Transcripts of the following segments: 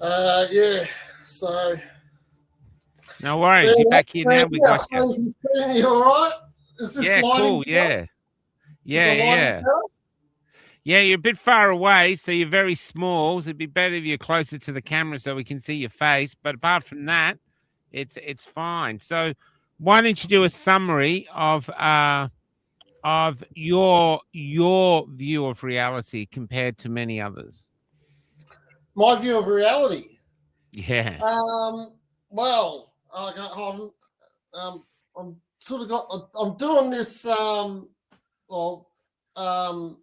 Yeah. So No worries. yeah, You're back here now. We yeah. got So you. you can see me all right? Is this Yeah, lighting cool. better? Yeah. Is the Yeah, lighting yeah. better? Yeah, you're a bit far away, so you're very small. So it'd be better if you're closer to the camera so we can see your face. But apart from that, it's fine. So why don't you do a summary of your view of reality compared to many others? My view of reality. Yeah. Um. Well, um, I'm sort of got. I'm doing this. Well. Um.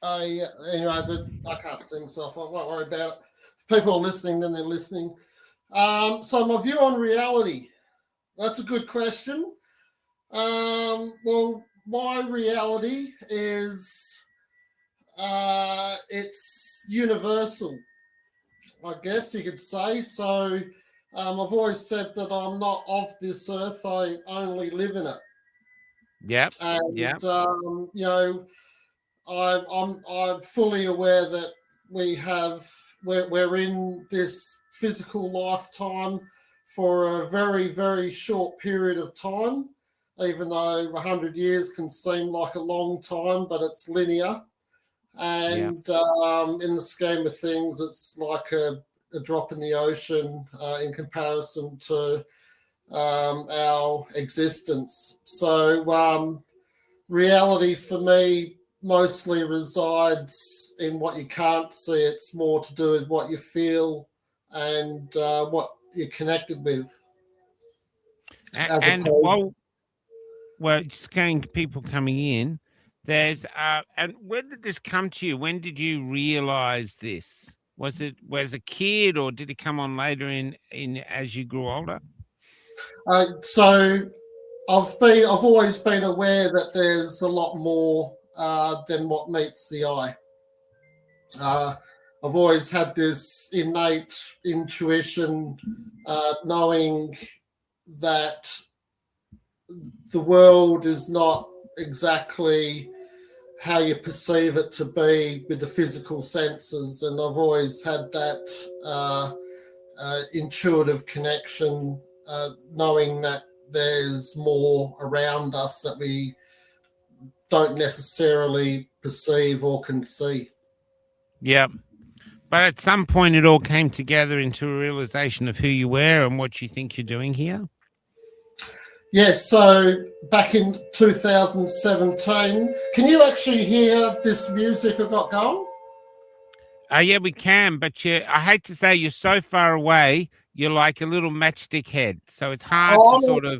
I anyway. I can't see myself. I won't worry about it. If people are listening, then they're listening. So my view on reality. That's a good question. Well, my reality is it's universal, I guess you could say. So I've always said that I'm not of this earth, I only live in it. Yep. And, Yep. I'm fully aware that we have, we're in this physical lifetime for a very, very short period of time, even though 100 years can seem like a long time, but it's linear. Yep. And in the scheme of things, it's like a drop in the ocean in comparison to our existence. So, reality for me mostly resides in what you can't see. It's more to do with what you feel and what you're connected with, as And opposed. while we're just getting people coming in, there's and when did this come to you? When did you realize this? Was a kid or did it come on later in as you grew older? So I've always been aware that there's a lot more than what meets the eye. Uh, I've always had this innate intuition, knowing that the world is not exactly how you perceive it to be with the physical senses, and I've always had that intuitive connection, knowing that there's more around us that we don't necessarily perceive or can see. Yeah. But at some point it all came together into a realization of who you were and what you think you're doing here. Yes, so back in 2017, can you actually hear this music I've got going? Yeah, we can, but I hate to say you're so far away, you're like a little matchstick head. So it's hard to Oh, sort of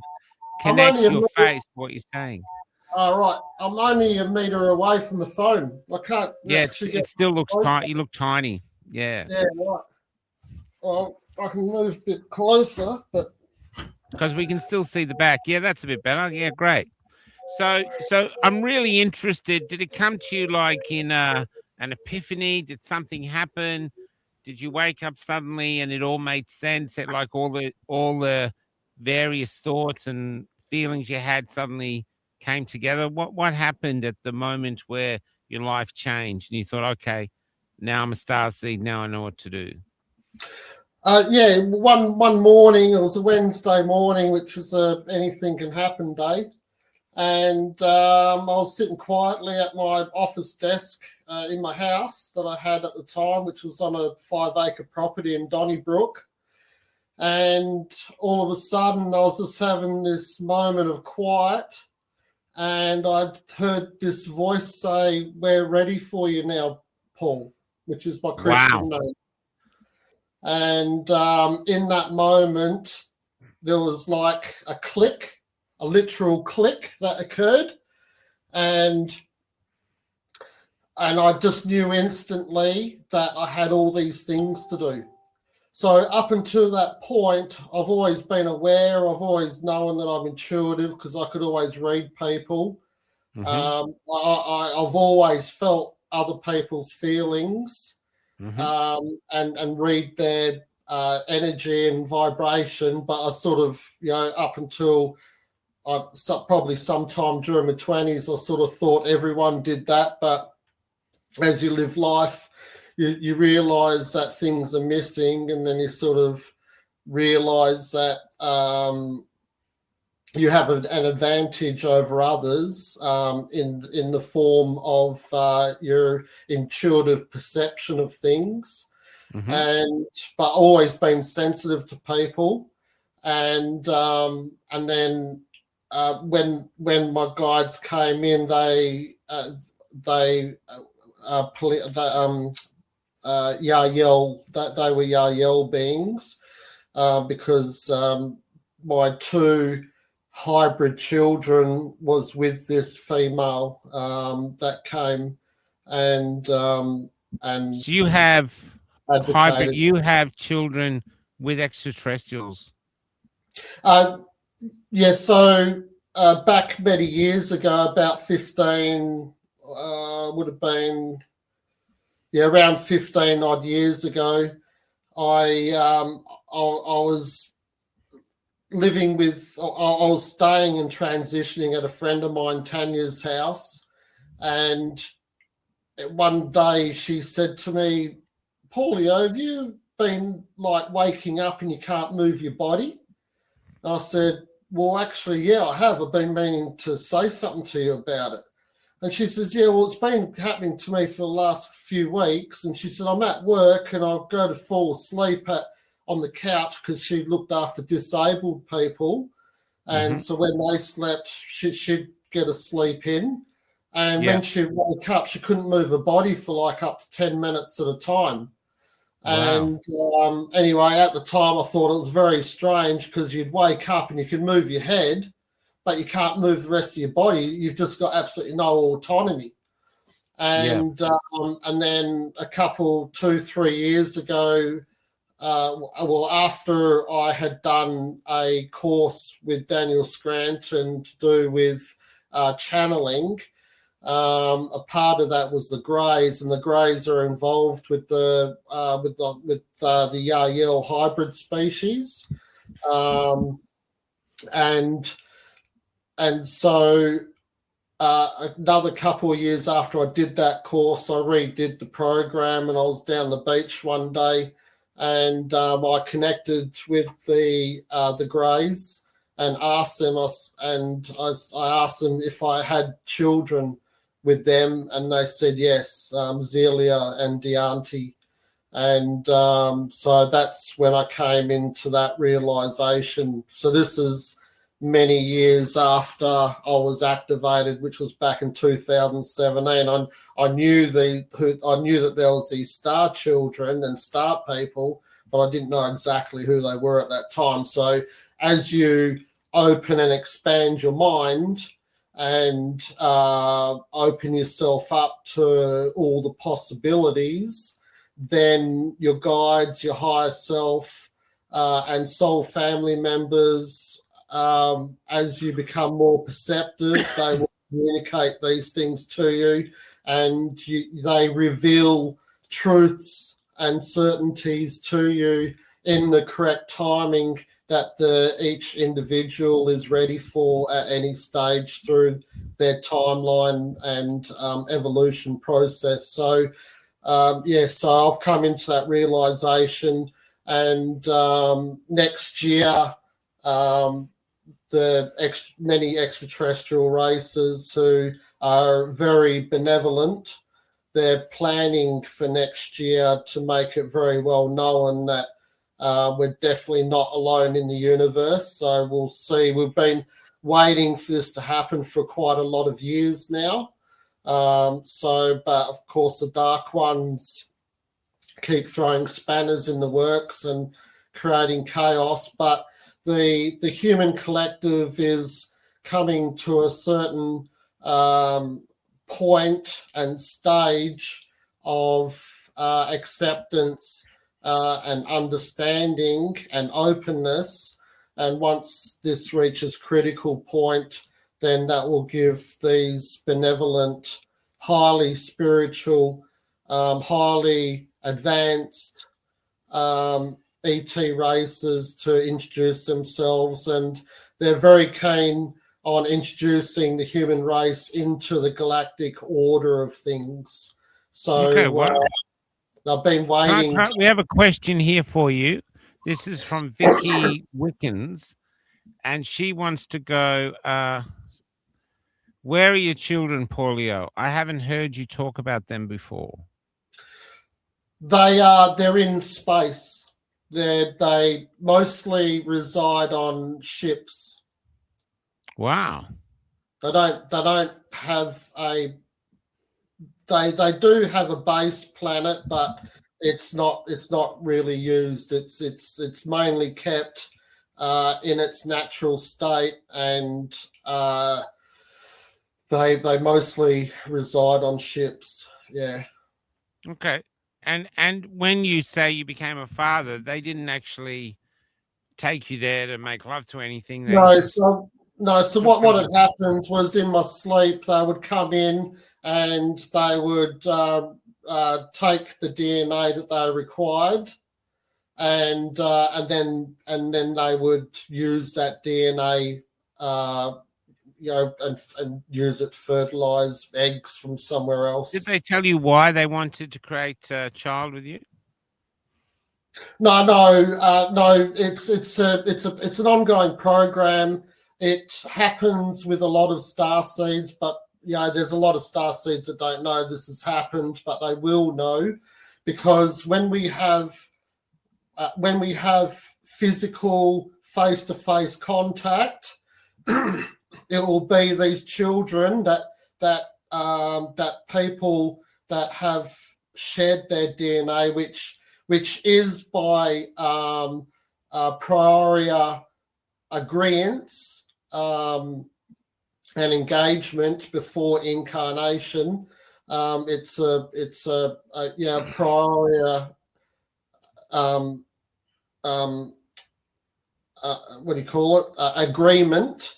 I'm only connect a your meter. face to what you're saying. All right, I'm only a meter away from the phone. I can't Yeah, actually get it still looks closer. tiny. You look tiny. Yeah. Yeah, right. Well, I can move a bit closer, but Because we can still see the back. Yeah, that's a bit better. Yeah, great. So I'm really interested. Did it come to you like in an epiphany? Did something happen? Did you wake up suddenly and it all made sense? It like all the various thoughts and feelings you had suddenly came together. What happened at the moment where your life changed and you thought, okay, now I'm a star seed. Now I know what to do. yeah, one morning, it was a Wednesday morning, which was a anything can happen day, and I was sitting quietly at my office desk in my house that I had at the time, which was on a 5 acre property in Donnybrook. And all of a sudden, I was just having this moment of quiet, and I'd heard this voice say, "We're ready for you now, Paul," which is my Christian Wow. name. And in that moment, there was like a click, a literal click that occurred, and I just knew instantly that I had all these things to do. So up until that point, I've always been aware. I've always known that I'm intuitive because I could always read people. Mm-hmm. I've always felt other people's feelings, Mm-hmm. and read their energy and vibration. But I sort of, up until probably sometime during my 20s, I sort of thought everyone did that. But as you live life, you realize that things are missing, and then you sort of realize that you have an advantage over others in the form of your intuitive perception of things, but always been sensitive to people, and then when my guides came in, they Yahyel, that they were Yahyel beings, because my two hybrid children was with this female that came and So you have hybrid. You have children with extraterrestrials. Yeah, so back many years ago, about 15, would have been, around 15 odd years ago, I was living with, I was staying and transitioning at a friend of mine, Tanya's house, and one day she said to me, Paulio, have you been like waking up and you can't move your body? And I said, well, actually, yeah, I have. I've been meaning to say something to you about it. And she says, yeah, well, it's been happening to me for the last few weeks. And she said, I'm at work and I'll go to fall asleep on the couch, because she looked after disabled people. And so when they slept, she'd get a sleep in. And when she woke up, she couldn't move her body for like up to 10 minutes at a time. Wow. And anyway, at the time, I thought it was very strange, because you'd wake up and you can move your head, but you can't move the rest of your body. You've just got absolutely no autonomy. And and then a couple, 2-3 years ago, after I had done a course with Daniel Scranton to do with channeling, a part of that was the Greys, and the Greys are involved with the Yahyel hybrid species, and so another couple of years after I did that course, I redid the program, and I was down the beach one day, and I connected with the Greys and asked them, I asked them if I had children with them, and they said yes, Zelia and Dianti. And so that's when I came into that realization. So this is many years after I was activated, which was back in 2017. I knew that there was these star children and star people, but I didn't know exactly who they were at that time. So as you open and expand your mind and open yourself up to all the possibilities, then your guides, your higher self, and soul family members, as you become more perceptive, they will communicate these things to you, and they reveal truths and certainties to you in the correct timing that each individual is ready for at any stage through their timeline and evolution process. So, so I've come into that realization, and next year, many extraterrestrial races who are very benevolent, they're planning for next year to make it very well known that we're definitely not alone in the universe. So we'll see. We've been waiting for this to happen for quite a lot of years now. But of course, the Dark Ones keep throwing spanners in the works and creating chaos. But the human collective is coming to a certain point and stage of acceptance and understanding and openness. And once this reaches critical point, then that will give these benevolent, highly spiritual, highly advanced ET races to introduce themselves. And they're very keen on introducing the human race into the galactic order of things. So I've been waiting. We have a question here for you. This is from Vicky Wickens, and she wants to go, where are your children, Paulio? I haven't heard you talk about them before. They're in space. They mostly reside on ships. Wow. They don't have a. They do have a base planet, but it's not really used. It's mainly kept in its natural state, and they mostly reside on ships. Yeah. Okay. And when you say you became a father, they didn't actually take you there to make love to anything. No. So what had happened was, in my sleep, they would come in and they would take the DNA that they required, and then they would use that DNA, and use it to fertilize eggs from somewhere else. Did they tell you why they wanted to create a child with you? No. It's an ongoing program. It happens with a lot of star seeds, but there's a lot of star seeds that don't know this has happened, but they will know, because when we have physical face-to-face contact, it will be these children that people that have shed their DNA, which is by prior agreements and engagement before incarnation. It's a prior what do you call it? Agreement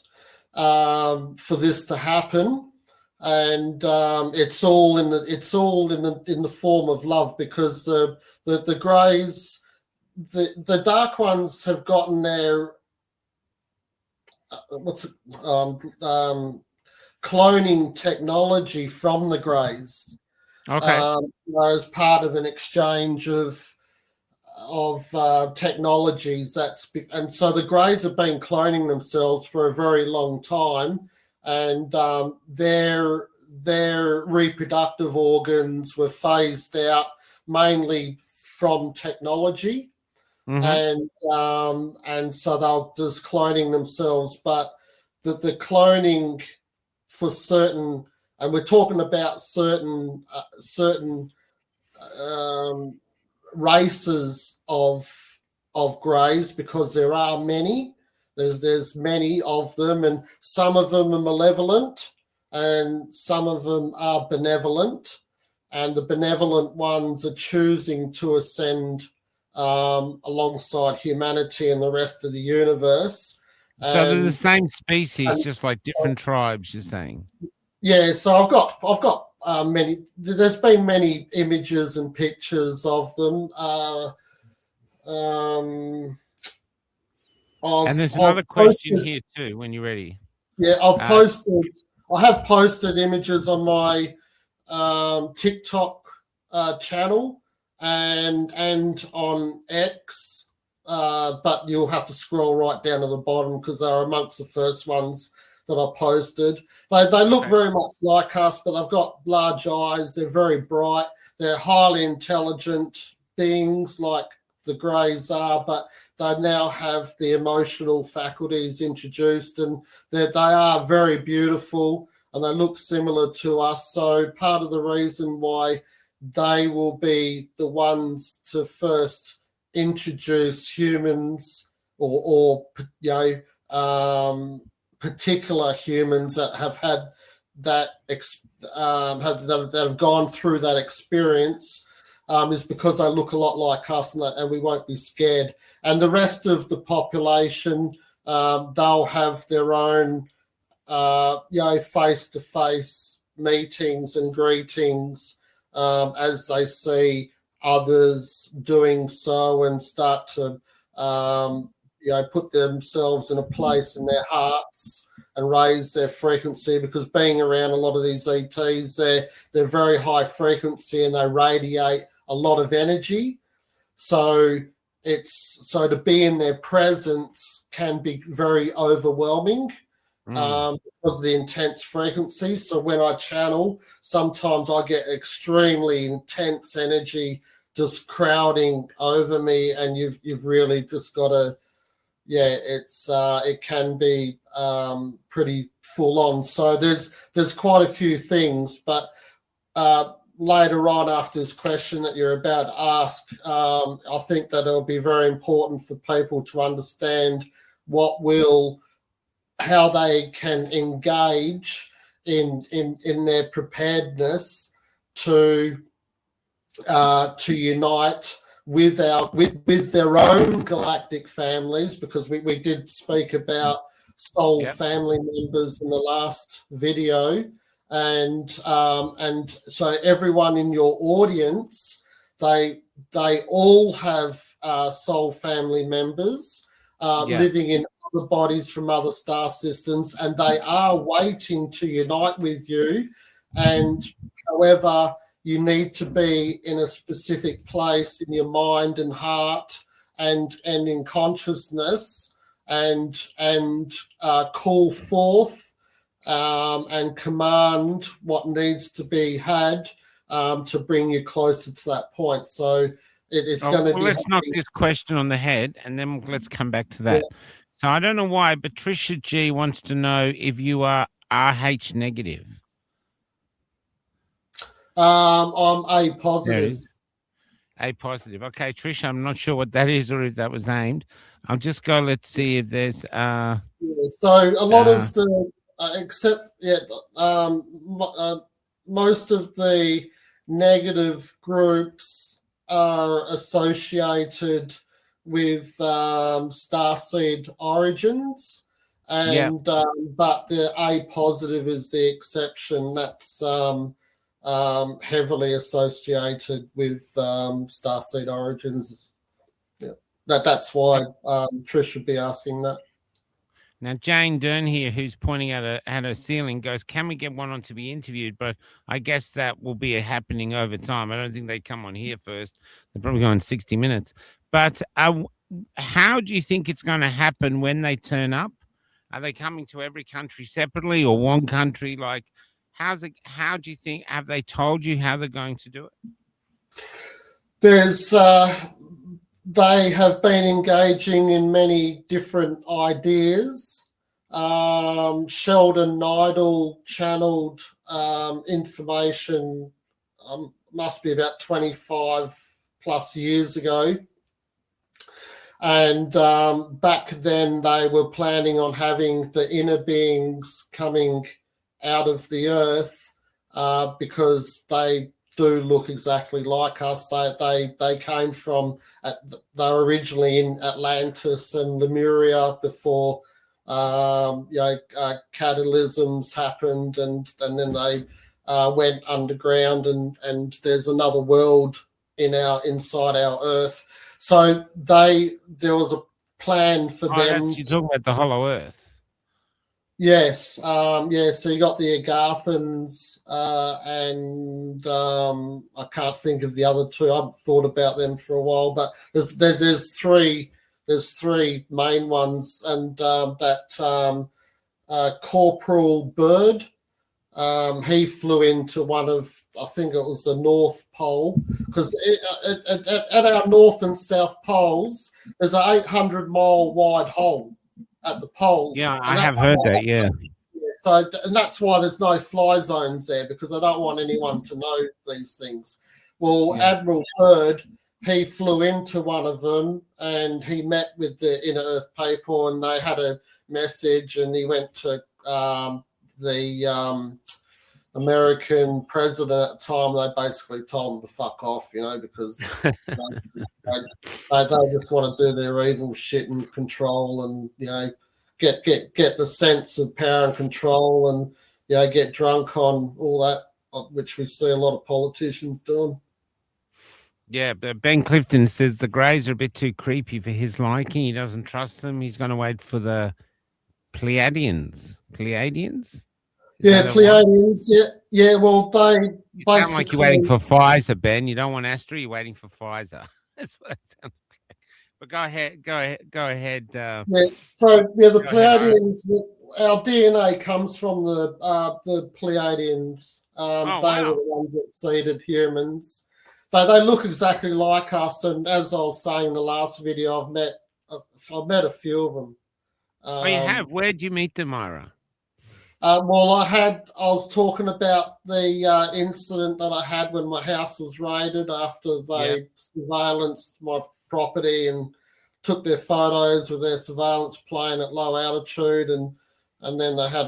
for this to happen, and it's all in the form of love, because the greys, the dark ones have gotten their cloning technology from the greys. Okay. As part of an exchange of technologies, and so the greys have been cloning themselves for a very long time, and their reproductive organs were phased out mainly from technology. And so they're just cloning themselves, but the cloning for certain, and we're talking about certain races of greys, because there are many. There's many of them, and some of them are malevolent, and some of them are benevolent, and the benevolent ones are choosing to ascend alongside humanity and the rest of the universe. So they're the same species, just like different tribes, you're saying? Yeah, so I've got many. There's been many images and pictures of them. And there's another question here too, when you're ready. Yeah, I have posted images on my TikTok channel and on X, but you'll have to scroll right down to the bottom, because they're amongst the first ones that I posted. They look very much like us, but they've got large eyes. They're very bright. They're highly intelligent beings like the greys are, but they now have the emotional faculties introduced, and they are very beautiful, and they look similar to us. So part of the reason why they will be the ones to first introduce humans, or particular humans that have had that that have gone through that experience, is because they look a lot like us, and we won't be scared. And the rest of the population, they'll have their own face-to-face meetings and greetings as they see others doing so, and start to put themselves in a place in their hearts and raise their frequency, because being around a lot of these ETs, they're very high frequency and they radiate a lot of energy. So to be in their presence can be very overwhelming because of the intense frequency. So when I channel, sometimes I get extremely intense energy just crowding over me, and you've really just got to, it can be pretty full on. So there's quite a few things, but later on after this question that you're about to ask, I think that it'll be very important for people to understand how they can engage in their preparedness to unite with their own galactic families, because we did speak about soul family members in the last video, and so everyone in your audience, they all have soul family members living in other bodies from other star systems, and they are waiting to unite with you. And however, you need to be in a specific place in your mind and heart and in consciousness, and call forth and command what needs to be had to bring you closer to that point. So it's going to be. Let's knock this question on the head, and then let's come back to that. Yeah. So I don't know why, but Patricia G wants to know if you are RH negative. I'm A positive. A positive. Okay, Trish, I'm not sure what that is or if that was aimed. I'll just go. Let's see if there's. So a lot of the, most of the negative groups are associated with starseed origins, and but the A positive is the exception. That's heavily associated with starseed origins. Yeah, that's why Trish should be asking that. Now, Jane Dern here, who's pointing at a ceiling, goes, can we get one on to be interviewed? But I guess that will be happening over time. I don't think they come on here first. They're probably going 60 minutes. But how do you think it's going to happen when they turn up? Are they coming to every country separately, or one country? Like, how do you think, have they told you how they're going to do it? They have been engaging in many different ideas. Sheldon Neidl channeled information, must be about 25 plus years ago. And back then they were planning on having the inner beings coming out of the earth because they do look exactly like us. They came from, they were originally in Atlantis and Lemuria before catalysms happened, and then they went underground, and there's another world inside our Earth. So there was a plan for them. You're talking about the Hollow Earth. Yes, so you got the Agathans, and I can't think of the other two. I haven't thought about them for a while, but there's three main ones, and that Corporal Bird, he flew into one of, I think it was the North Pole, because at our North and South Poles, there's an 800-mile wide hole at the poles. Yeah, I have heard that, yeah. So, and that's why there's no fly zones there, because I don't want anyone to know these things. Well, yeah. Admiral Byrd, he flew into one of them, and he met with the Inner Earth people, and they had a message, and he went to the American president at the time. They basically told him to fuck off, because they just want to do their evil shit and control, and get the sense of power and control, and get drunk on all that, which we see a lot of politicians doing. Yeah, but Ben Clifton says the Greys are a bit too creepy for his liking. He doesn't trust them. He's going to wait for the Pleiadians. Pleiadians? Is Yeah, that a one? Pleiadians. Yeah. Well, they You sound like you're waiting basically. for Pfizer, Ben. You don't want Astra, you're waiting for Pfizer. That's what it sounds like. But go ahead, go ahead, Yeah. So yeah, the go ahead, Pleiadians. Our DNA comes from the Pleiadians. Oh They were wow. the ones that seeded humans. They look exactly like us, and as I was saying in the last video, I've met a few of them. Oh, you have? Um, Where'd you meet them, Ira? well, I was talking about the incident that I had when my house was raided after Yep. they surveillanced my property and took their photos with their surveillance plane at low altitude, and then they had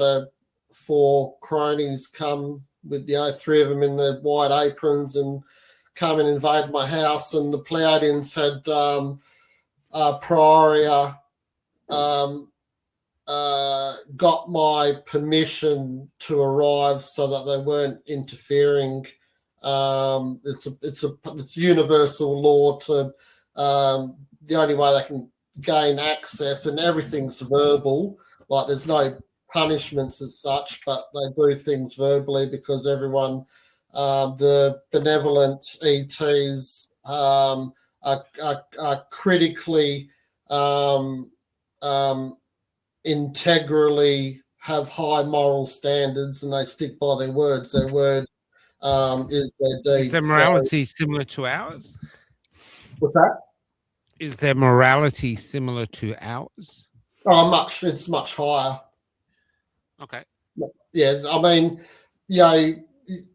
four cronies come with three of them in their white aprons and come and invade my house, and the Pleiadians had prior um, got my permission to arrive so that they weren't interfering. It's universal law to the only way they can gain access, and everything's verbal. Like there's no punishments as such, but they do things verbally because everyone, the benevolent ETs, are critically um, um, integrally have high moral standards and they stick by their words. Their word is their Is their deed. So morality similar to ours? what's that? Is their morality similar to ours? Oh, it's much higher. Okay. Yeah, I mean,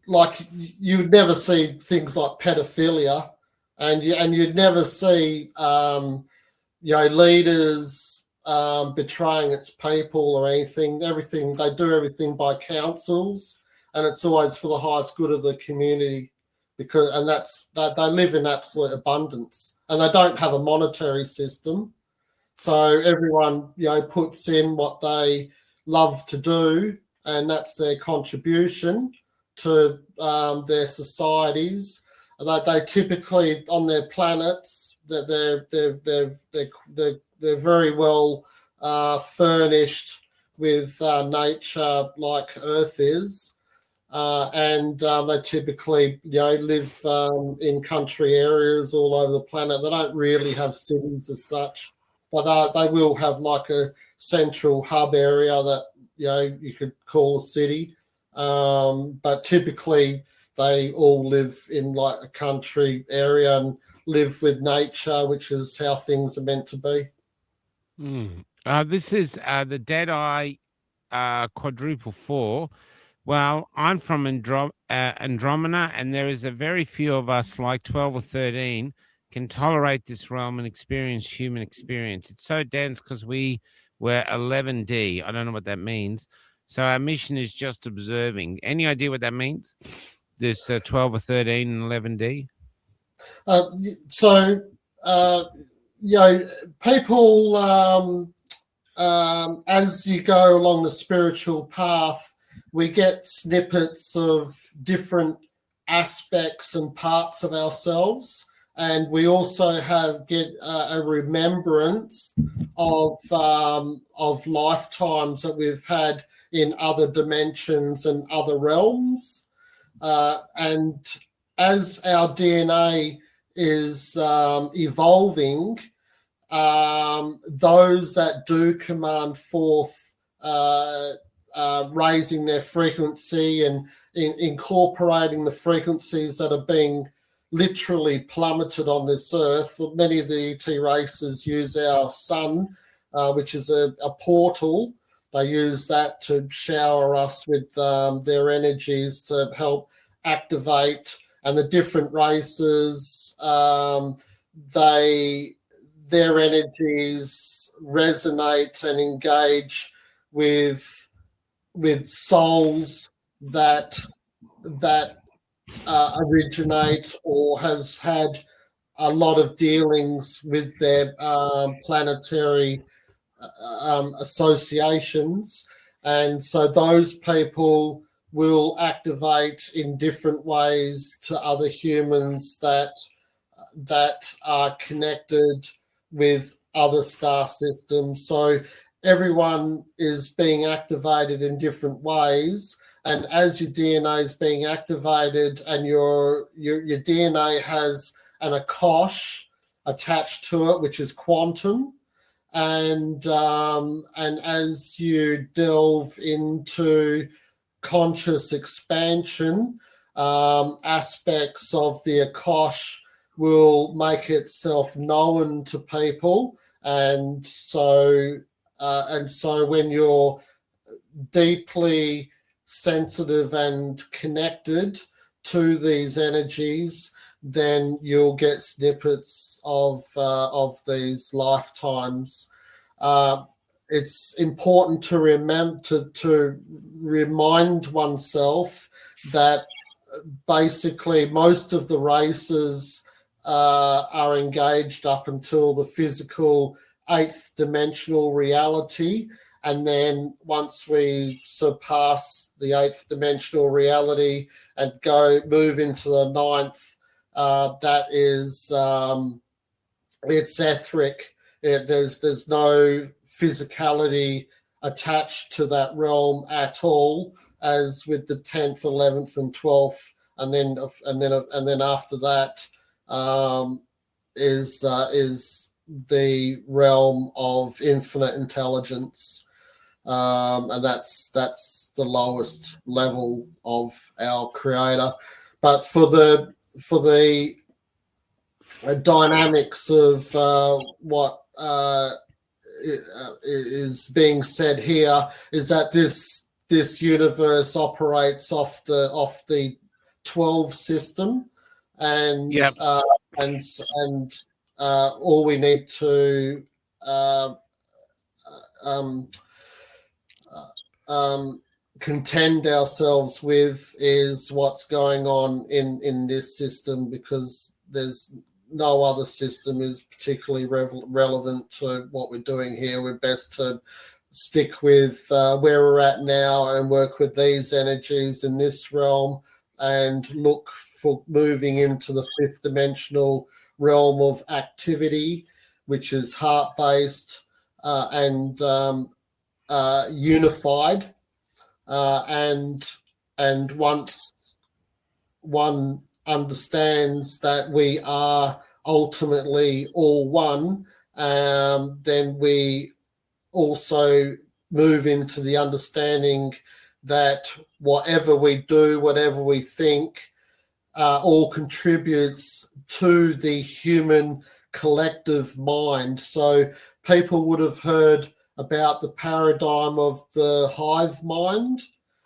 like you would never see things like pedophilia, and you'd never see leaders betraying its people or anything. Everything they do everything by councils, and it's always for the highest good of the community. That's that they live in absolute abundance, and they don't have a monetary system. So everyone puts in what they love to do, and that's their contribution to their societies. They typically on their planets that they're very well furnished with nature like Earth is, and they typically live in country areas all over the planet. They don't really have cities as such, but they will have like a central hub area that you could call a city. But typically they all live in like a country area and live with nature, which is how things are meant to be. This is the Deadeye quadruple four. Well, I'm from Andromeda, and there is a very few of us, like 12 or 13, can tolerate this realm and experience human experience. It's so dense because we were 11D. I don't know what that means. So our mission is just observing. Any idea what that means? This 12 or 13 and 11D? So, people, as you go along the spiritual path, we get snippets of different aspects and parts of ourselves, and we also get a remembrance of lifetimes that we've had in other dimensions and other realms, and as our DNA is evolving, those that do command forth raising their frequency and incorporating the frequencies that are being literally plummeted on this earth. Many of the ET races use our sun, which is a portal. They use that to shower us with their energies to help activate. And the different races, their energies resonate and engage with souls that originate or has had a lot of dealings with their planetary associations, and so those people will activate in different ways to other humans that are connected with other star systems. So everyone is being activated in different ways. And as your DNA is being activated and your DNA has an Akash attached to it, which is quantum, and as you delve into conscious expansion, aspects of the Akash will make itself known to people, and so when you're deeply sensitive and connected to these energies, then you'll get snippets of these lifetimes. It's important to remember to remind oneself that basically most of the races are engaged up until the physical eighth dimensional reality, and then once we surpass the eighth dimensional reality and move into the ninth, that is it's etheric. There's no physicality attached to that realm at all, as with the 10th, 11th, and 12th, and then after that is the realm of infinite intelligence, and that's the lowest level of our creator. But for the dynamics of what is being said here is that this universe operates off the 12 system, and Yep. All we need to contend ourselves with is what's going on in this system, because there's no other system is particularly relevant to what we're doing here. We're best to stick with where we're at now and work with these energies in this realm, and look for moving into the fifth dimensional realm of activity, which is heart-based and unified. And once one understands that we are ultimately all one, then we also move into the understanding that whatever we do, whatever we think, all contributes to the human collective mind. So people would have heard about the paradigm of the hive mind,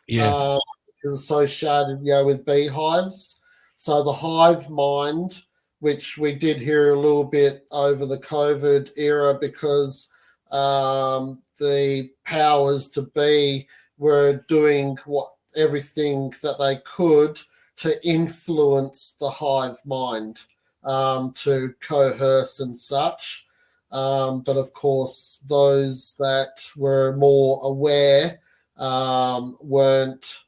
Yeah. which is associated, with beehives. So the hive mind, which we did hear a little bit over the COVID era, because the powers to be were doing everything that they could to influence the hive mind, to coerce and such. But of course, those that were more aware weren't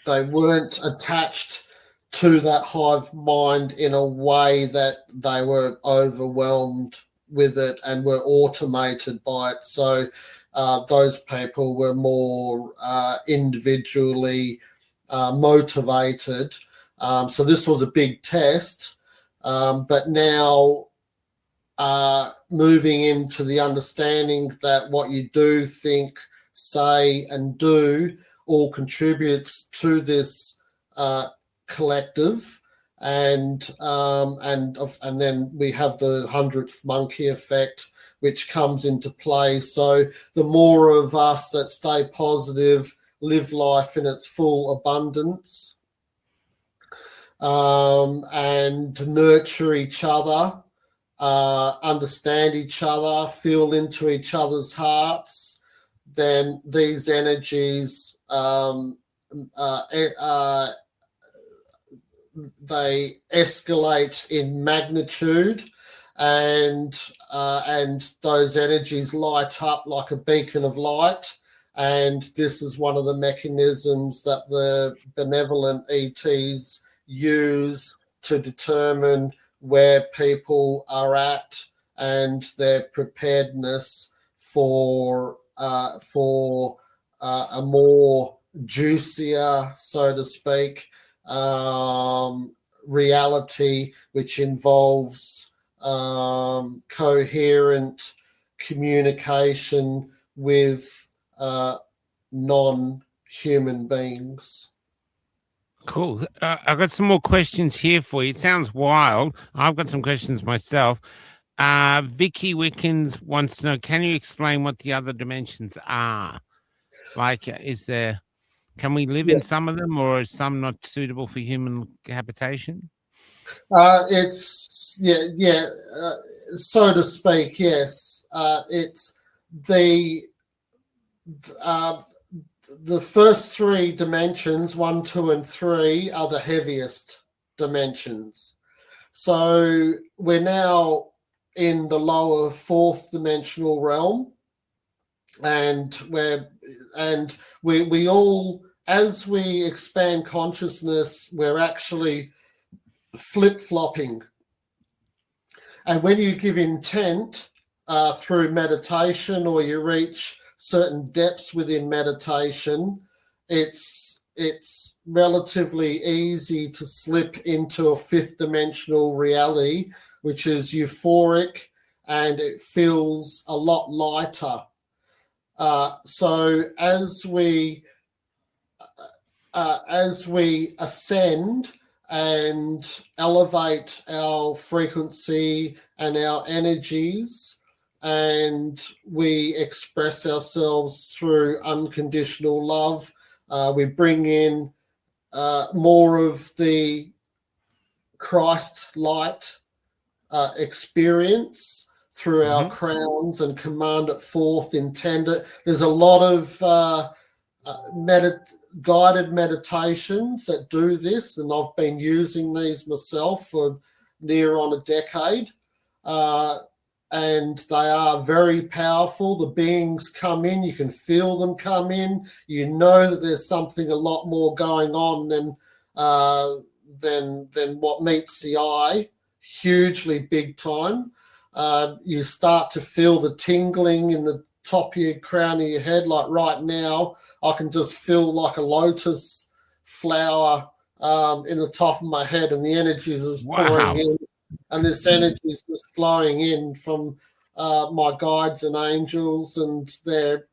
they weren't attached to that hive mind in a way that they were overwhelmed with it and were automated by it. So those people were more individually motivated. So this was a big test. But now moving into the understanding that what you do, think, say, and do all contributes to this collective, and then we have the 100th monkey effect, which comes into play. So the more of us that stay positive, live life in its full abundance, and nurture each other, understand each other, feel into each other's hearts, then these energies they escalate in magnitude, and those energies light up like a beacon of light. And this is one of the mechanisms that the benevolent ETs use to determine where people are at and their preparedness for a more juicier, so to speak, reality, which involves coherent communication with non-human beings. Cool. I've got some more questions here for you. It sounds wild. I've got some questions myself. Vicky Wickens wants to know, can you explain what the other dimensions are? Like, can we live in some of them, or is some not suitable for human habitation? It's so to speak. Yes, it's the first three dimensions, 1, 2, and 3, are the heaviest dimensions. So we're now in the lower fourth dimensional realm, and we all, as we expand consciousness, we're actually flip-flopping. And when you give intent through meditation, or you reach certain depths within meditation, it's relatively easy to slip into a fifth dimensional reality, which is euphoric, and it feels a lot lighter. So as we ascend and elevate our frequency and our energies, and we express ourselves through unconditional love, we bring in more of the Christ light experience through our crowns, and command it forth, intend it. There's a lot of guided meditations that do this, and I've been using these myself for near on a decade, and they are very powerful. The beings come in, you can feel them come in, you know that there's something a lot more going on than what meets the eye, hugely big time. You start to feel the tingling in the top of your crown of your head. Like right now, I can just feel like a lotus flower in the top of my head, and the energy is just pouring in, and this energy is just flowing in from my guides and angels, and they're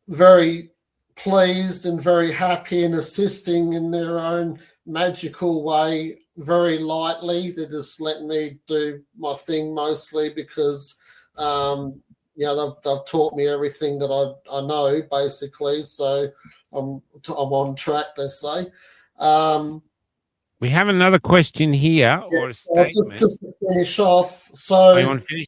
very pleased and very happy and assisting in their own magical way, very lightly. They just let me do my thing mostly because they've taught me everything that I know, basically. So I'm on track, they say. We have another question here, or a statement. Just to finish off. So, you want to finish?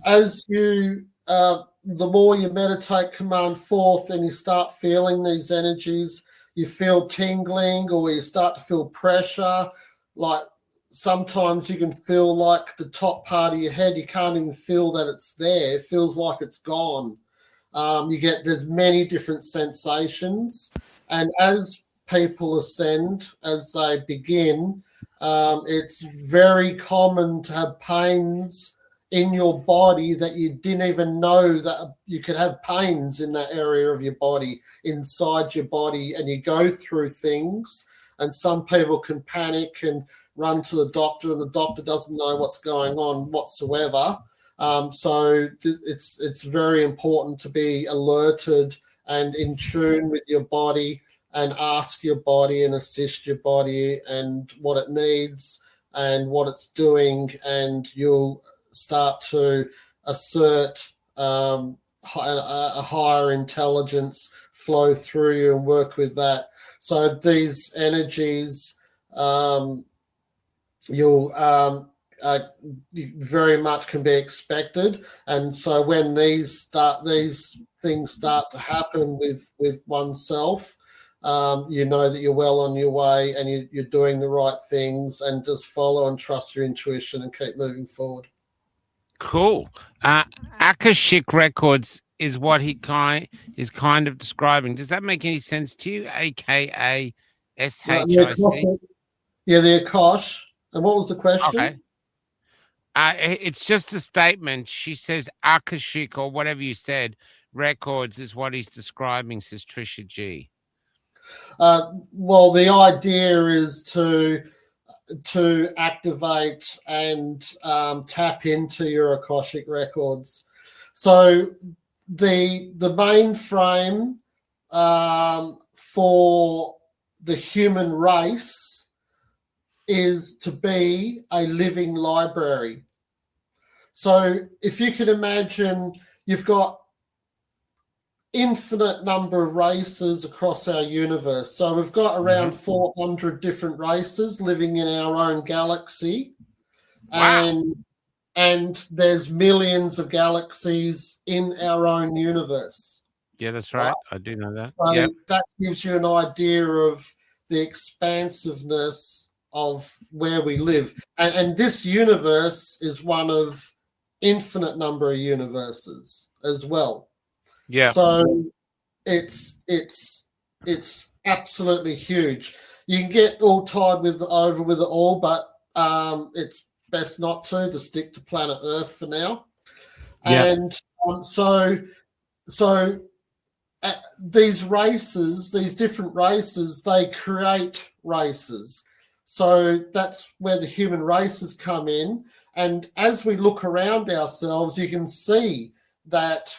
As you, the more you meditate, command forth, and you start feeling these energies, you feel tingling, or you start to feel pressure. Like sometimes you can feel like the top part of your head, you can't even feel that it's there. It feels like it's gone. There's many different sensations, and as people ascend, as they begin, it's very common to have pains in your body that you didn't even know that you could have pains in that area of your body, inside your body, and you go through things, and some people can panic and run to the doctor, and the doctor doesn't know what's going on whatsoever. So it's very important to be alerted and in tune with your body, and ask your body and assist your body and what it needs and what it's doing, and you'll start to assert a higher intelligence flow through you and work with that. So these energies, you'll very much can be expected, and so when these things start to happen with oneself, you know that you're well on your way, and you're doing the right things, and just follow and trust your intuition and keep moving forward. Cool. Akashic records is what he is kind of describing. Does that make any sense to you? AKA The SHIC. Yeah, the Akash. And what was the question? Okay. It's just a statement. She says Akashic or whatever you said, records is what he's describing, says Trisha G. Well, the idea is to activate and tap into your Akashic records. So the mainframe for the human race is to be a living library. So if you can imagine, you've got infinite number of races across our universe. So we've got around 400 different races living in our own galaxy. Wow. And there's millions of galaxies in our own universe. Yeah, that's right. I do know that. So that gives you an idea of the expansiveness of where we live. And this universe is one of infinite number of universes as well. Yeah. So it's absolutely huge. You can get all tied over with it all, but it's best not to stick to planet Earth for now. Yeah. And so these races, these different races, they create races. So that's where the human races come in. And as we look around ourselves, you can see that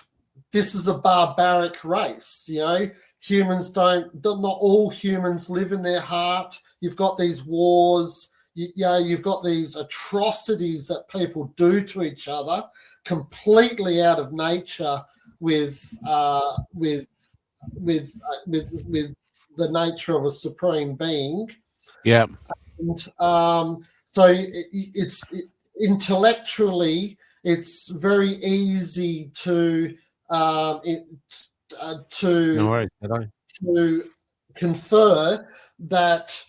this is a barbaric race. You know, humans not all humans live in their heart. You've got these wars. You've got these atrocities that people do to each other, completely out of nature with the nature of a supreme being. Yeah. And so intellectually, it's very easy to confer that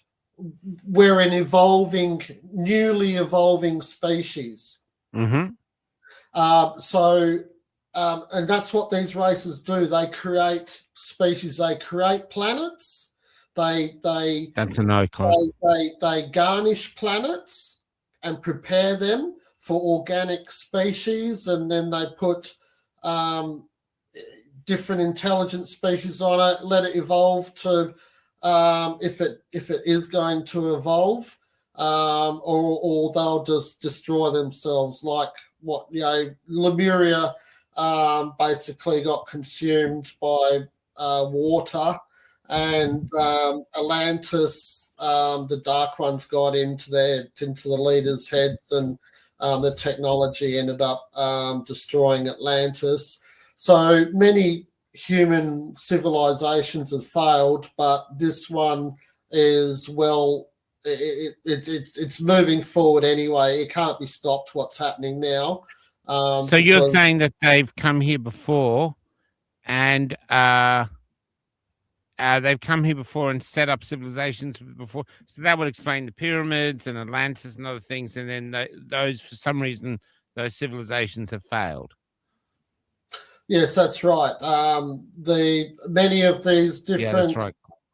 we're an newly evolving species. Mm-hmm. And that's what these races do. They create species. They create planets. That's a no, Clive. They garnish planets and prepare them for organic species, and then they put different intelligent species on it. Let it evolve to if it is going to evolve, or they'll just destroy themselves, like what Lemuria basically got consumed by water, and Atlantis, the Dark Ones got into the leaders' heads, and the technology ended up destroying Atlantis. So many human civilizations have failed, but this one is it's moving forward anyway. It can't be stopped. What's happening now? So you're saying that they've come here before, and they've come here before and set up civilizations before. So that would explain the pyramids and Atlantis and other things. And then those, for some reason, those civilizations have failed. Yes, that's right. Many of these different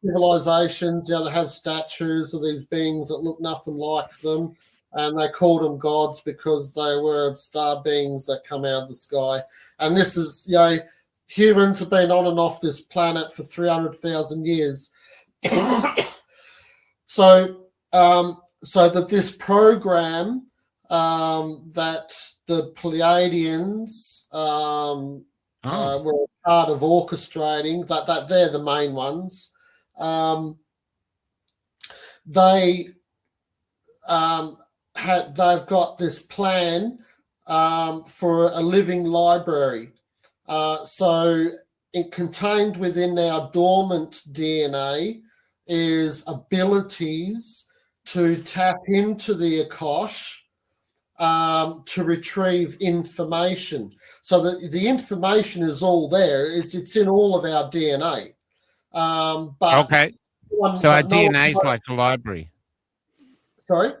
civilizations, they have statues of these beings that look nothing like them, and they called them gods because they were star beings that come out of the sky. And this is, humans have been on and off this planet for 300,000 years. So that this program that the Pleiadians were part of orchestrating, that they're the main ones. They've got this plan for a living library. So contained within our dormant DNA is abilities to tap into the Akash to retrieve information. So that the information is all there. It's in all of our DNA. But okay. So our DNA is like a library. Sorry?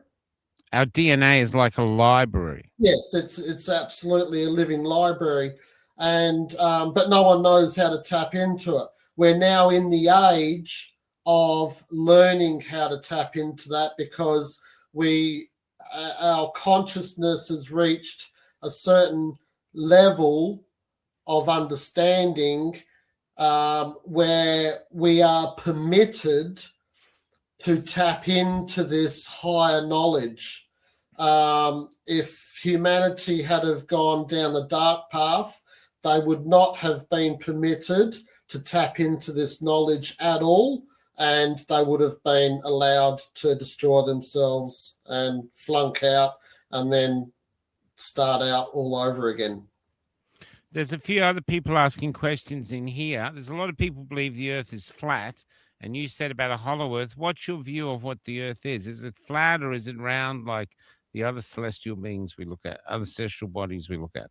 Our DNA is like a library. Yes, it's absolutely a living library. And but no one knows how to tap into it. We're now in the age of learning how to tap into that, because our consciousness has reached a certain level of understanding where we are permitted to tap into this higher knowledge. If humanity had have gone down a dark path, they would not have been permitted to tap into this knowledge at all, and they would have been allowed to destroy themselves and flunk out and then start out all over again. There's a few other people asking questions in here. There's a lot of people believe the Earth is flat, and you said about a hollow Earth. What's your view of what the Earth is? Is it flat or is it round like the other celestial beings we look at, other celestial bodies we look at?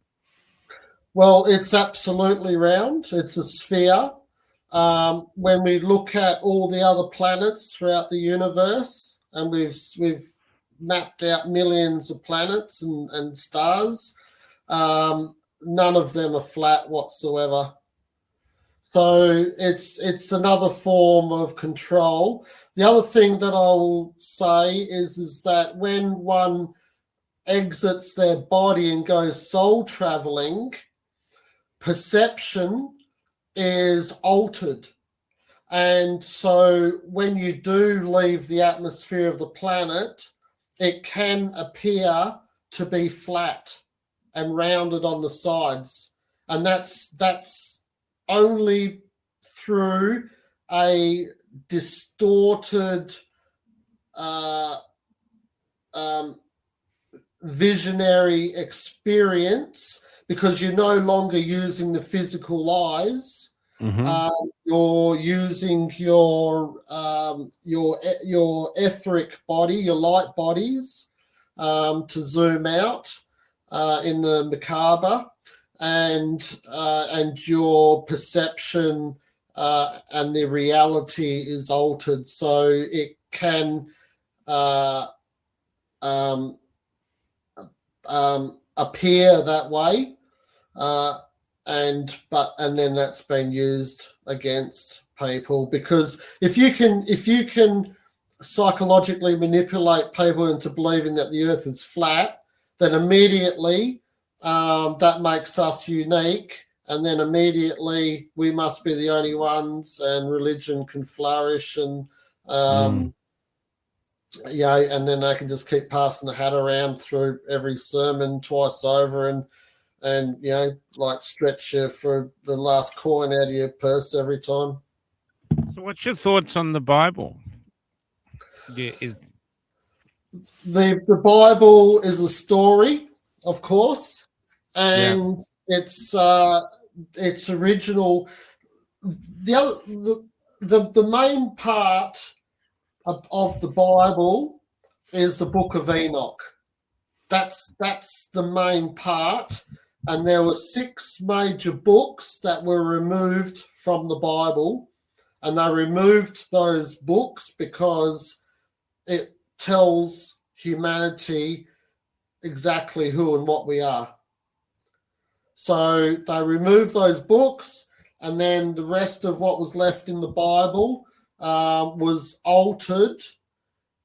Well, it's absolutely round. It's a sphere. When we look at all the other planets throughout the universe, and we've mapped out millions of planets and stars, none of them are flat whatsoever. So it's another form of control. The other thing that I will say is that when one exits their body and goes soul traveling, perception is altered. And so when you do leave the atmosphere of the planet, it can appear to be flat and rounded on the sides. And that's only through a distorted visionary experience, because you're no longer using the physical eyes. You're using your etheric body, your light bodies, to zoom out in the macabre, and your perception and the reality is altered, so it can appear that way, and then that's been used against people, because if you can psychologically manipulate people into believing that the Earth is flat, then immediately that makes us unique, and then immediately we must be the only ones, and religion can flourish, and and then they can just keep passing the hat around through every sermon twice over, and like stretch you for the last coin out of your purse every time. So what's your thoughts on the Bible? The Bible is a story, of course, and it's original. The main part of the Bible is the Book of Enoch. That's the main part, and there were 6 major books that were removed from the Bible, and they removed those books because it tells humanity exactly who and what we are. So they removed those books, and then the rest of what was left in the Bible was altered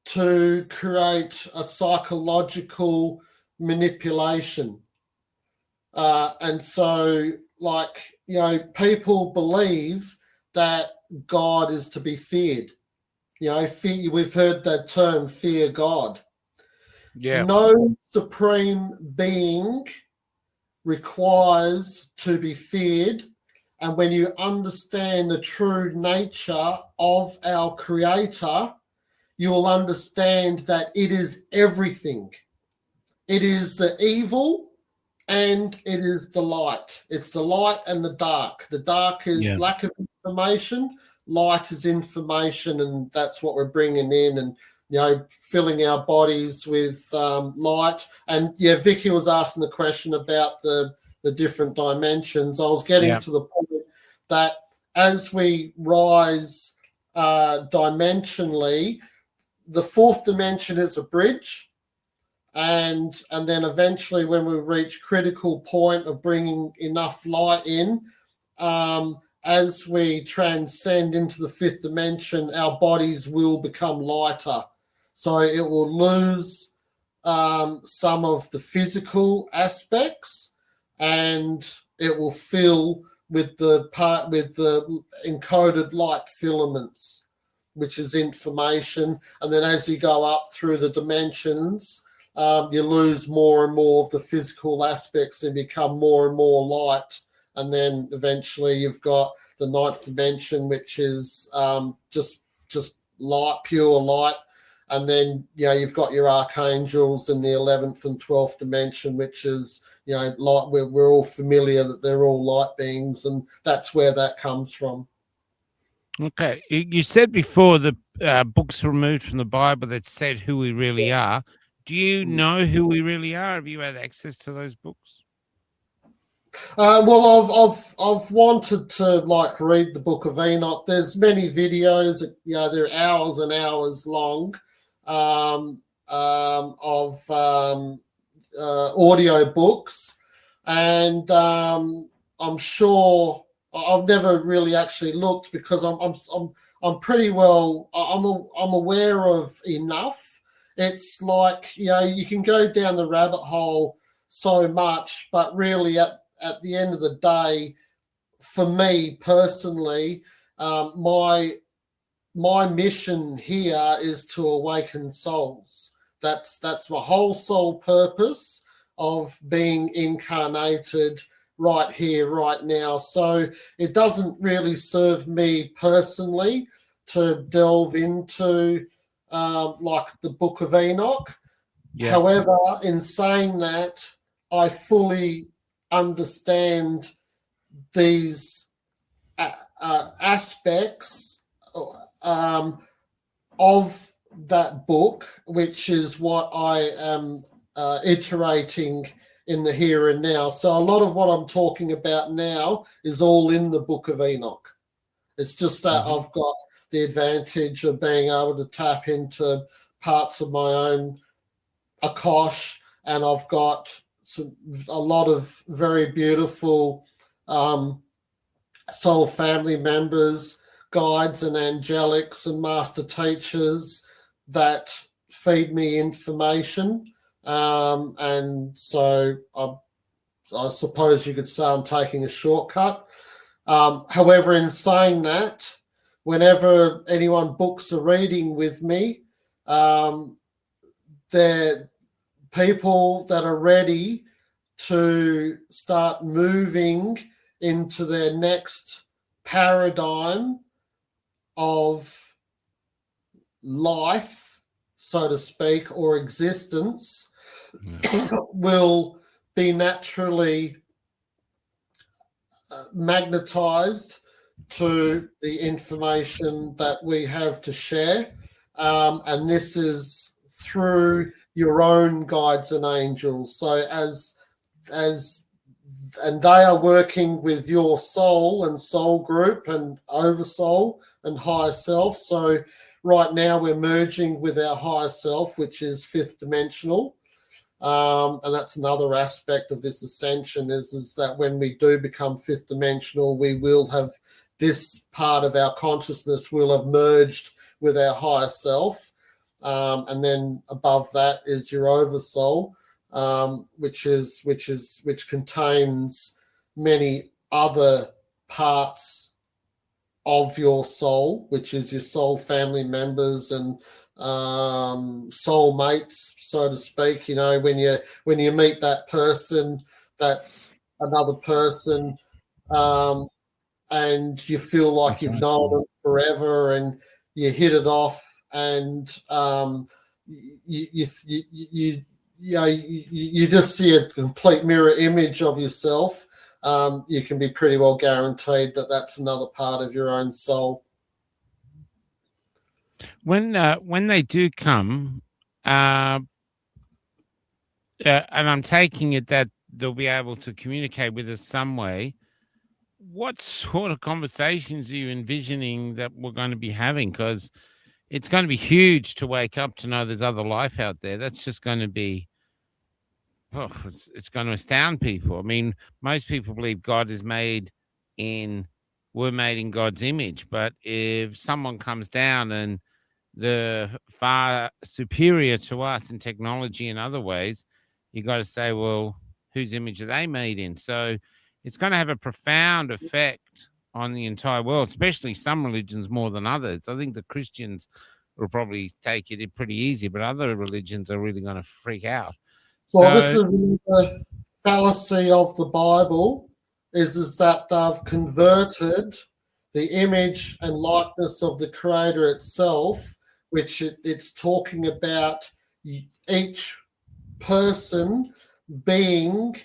to create a psychological manipulation. And so, people believe that God is to be feared. We've heard that term, fear God. Yeah. No supreme being requires to be feared. And when you understand the true nature of our Creator, you'll understand that it is everything. It is the evil and it is the light. It's the light and the dark. The dark is lack of information. Light is information, and that's what we're bringing in, and filling our bodies with light. And Vicky was asking the question about the different dimensions. I was getting to the point that as we rise dimensionally, the 4th dimension is a bridge, and then eventually when we reach critical point of bringing enough light in, as we transcend into the fifth dimension, our bodies will become lighter. So it will lose some of the physical aspects, and it will fill with the encoded light filaments, which is information. And then as you go up through the dimensions, you lose more and more of the physical aspects and become more and more light. And then eventually you've got the ninth dimension, which is just light, pure light. And then, you've got your archangels in the 11th and 12th dimension, which is, light. We're all familiar that they're all light beings, and that's where that comes from. Okay. You said before the books removed from the Bible that said who we really are. Do you know who we really are? Have you had access to those books? Well, I've wanted to read the Book of Enoch. There's many videos, they're hours and hours long, of audio books, and I'm sure I've never really actually looked because I'm pretty well I'm aware of enough. It's like you can go down the rabbit hole so much, but really at the end of the day, for me personally, my mission here is to awaken souls. That's my whole sole purpose of being incarnated right here, right now. So it doesn't really serve me personally to delve into the Book of Enoch. Yeah. However, in saying that, I fully understand these aspects of that book, which is what I am iterating in the here and now. So a lot of what I'm talking about now is all in the Book of Enoch. It's just that I've got the advantage of being able to tap into parts of my own Akash, and I've got a lot of very beautiful soul family members, guides and angelics and master teachers that feed me information. And so I suppose you could say I'm taking a shortcut. However, in saying that, whenever anyone books a reading with me, they're people that are ready to start moving into their next paradigm of life, so to speak, or existence, will be naturally magnetized to the information that we have to share. And this is through your own guides and angels. So and they are working with your soul and soul group and oversoul and higher self. So right now we're merging with our higher self, which is fifth dimensional. And that's another aspect of this ascension is that when we do become fifth dimensional, we will have this part of our consciousness will have merged with our higher self. And then above that is your oversoul, which contains many other parts of your soul, which is your soul family members and soul mates, so to speak. When you meet that person, that's another person, and you feel like you've known them forever, and you hit it off. And you just see a complete mirror image of yourself. You can be pretty well guaranteed that that's another part of your own soul. When they do come, and I'm taking it that they'll be able to communicate with us some way, what sort of conversations are you envisioning that we're going to be having? Because it's going to be huge to wake up to know there's other life out there. That's just going to be, it's going to astound people. I mean, most people believe God is made in we're made in God's image. But if someone comes down and they're far superior to us in technology and other ways, you got to say, well, whose image are they made in? So it's going to have a profound effect on the entire world, especially some religions more than others. I think the Christians will probably take it pretty easy, but other religions are really going to freak out. Well, this is So, the fallacy of the Bible is that they've converted the image and likeness of the Creator itself, which it's talking about each person being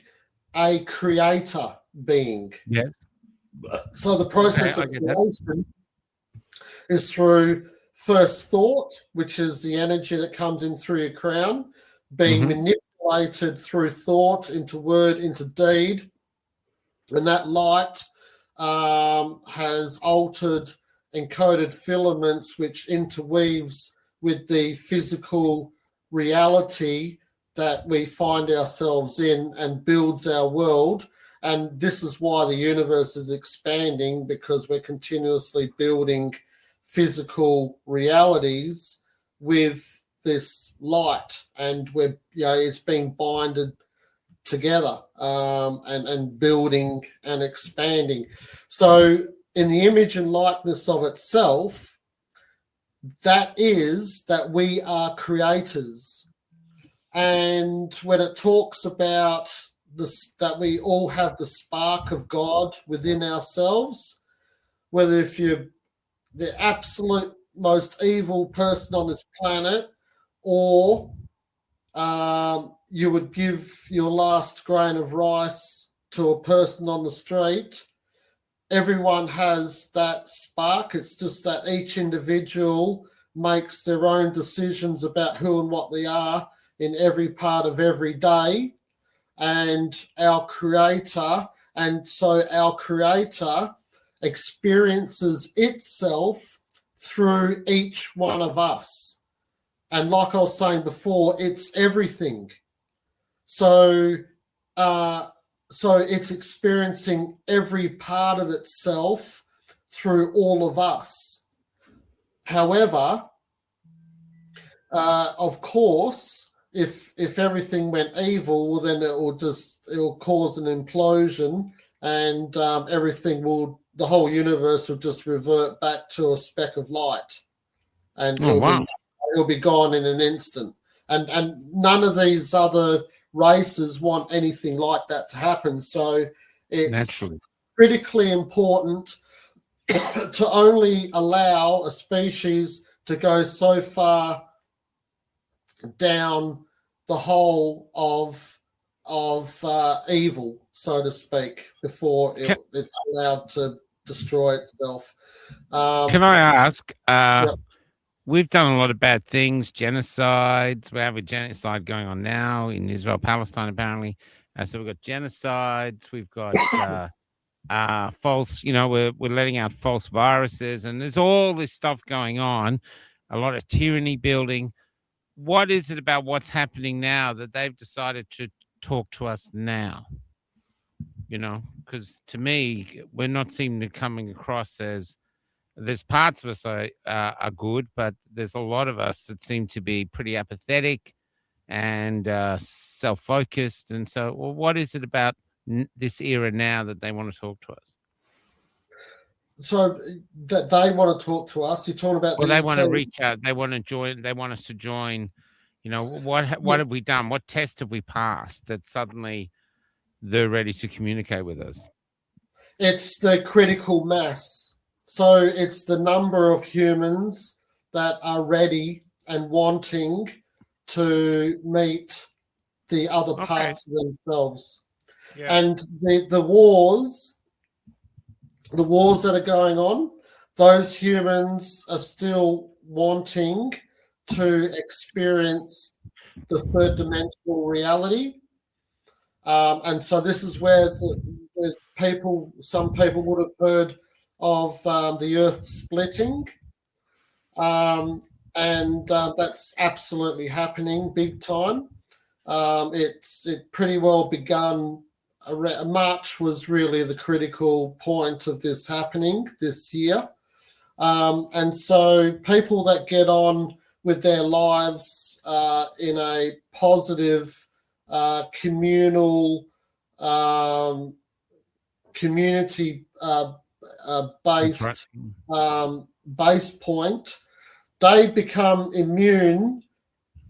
a creator being. yes. So the process Okay, I of get that. creation is through first thought, which is the energy that comes in through your crown, being manipulated through thought into word, into deed. And that light has altered encoded filaments, which interweaves with the physical reality that we find ourselves in and builds our world. And this is why the universe is expanding, because we're continuously building physical realities with this light, and we're, it's being binded together, and building and expanding. So in the image and likeness of itself, that is that we are creators. And when it talks about this, that we all have the spark of God within ourselves, whether if you're the absolute most evil person on this planet, or you would give your last grain of rice to a person on the street, everyone has that spark. It's just that each individual makes their own decisions about who and what they are in every part of every day. And our creator experiences itself through each one of us. And like I was saying before, it's everything. So it's experiencing every part of itself through all of us. However, of course, if everything went evil, well, then it will cause an implosion, and the whole universe will just revert back to a speck of light, and it'll be gone in an instant. And none of these other races want anything like that to happen. So it's critically important to only allow a species to go so far down the hole of evil, so to speak, before it's allowed to destroy itself. Can I ask? Yep. We've done a lot of bad things, genocides. We have a genocide going on now in Israel, Palestine, apparently. So we've got genocides. We've got false. We're letting out false viruses, and there's all this stuff going on. A lot of tyranny building. What is it about what's happening now that they've decided to talk to us now? Because to me, we're not seeming to coming across as, there's parts of us are good, but there's a lot of us that seem to be pretty apathetic and self-focused. And so, well, what is it about this era now that they want to talk to us? So that they want to talk to us. You're talking about. Well, they want to reach out. They want to join. They want us to join. What have we done? What test have we passed that suddenly they're ready to communicate with us? It's the critical mass. So it's the number of humans that are ready and wanting to meet the other parts of themselves. Yeah. And the wars that are going on, those humans are still wanting to experience the third dimensional reality. And so this is where some people would have heard of the Earth splitting. And that's absolutely happening big time. It pretty well begun March was really the critical point of this happening this year. And so people that get on with their lives in a positive, communal, community based base point, they become immune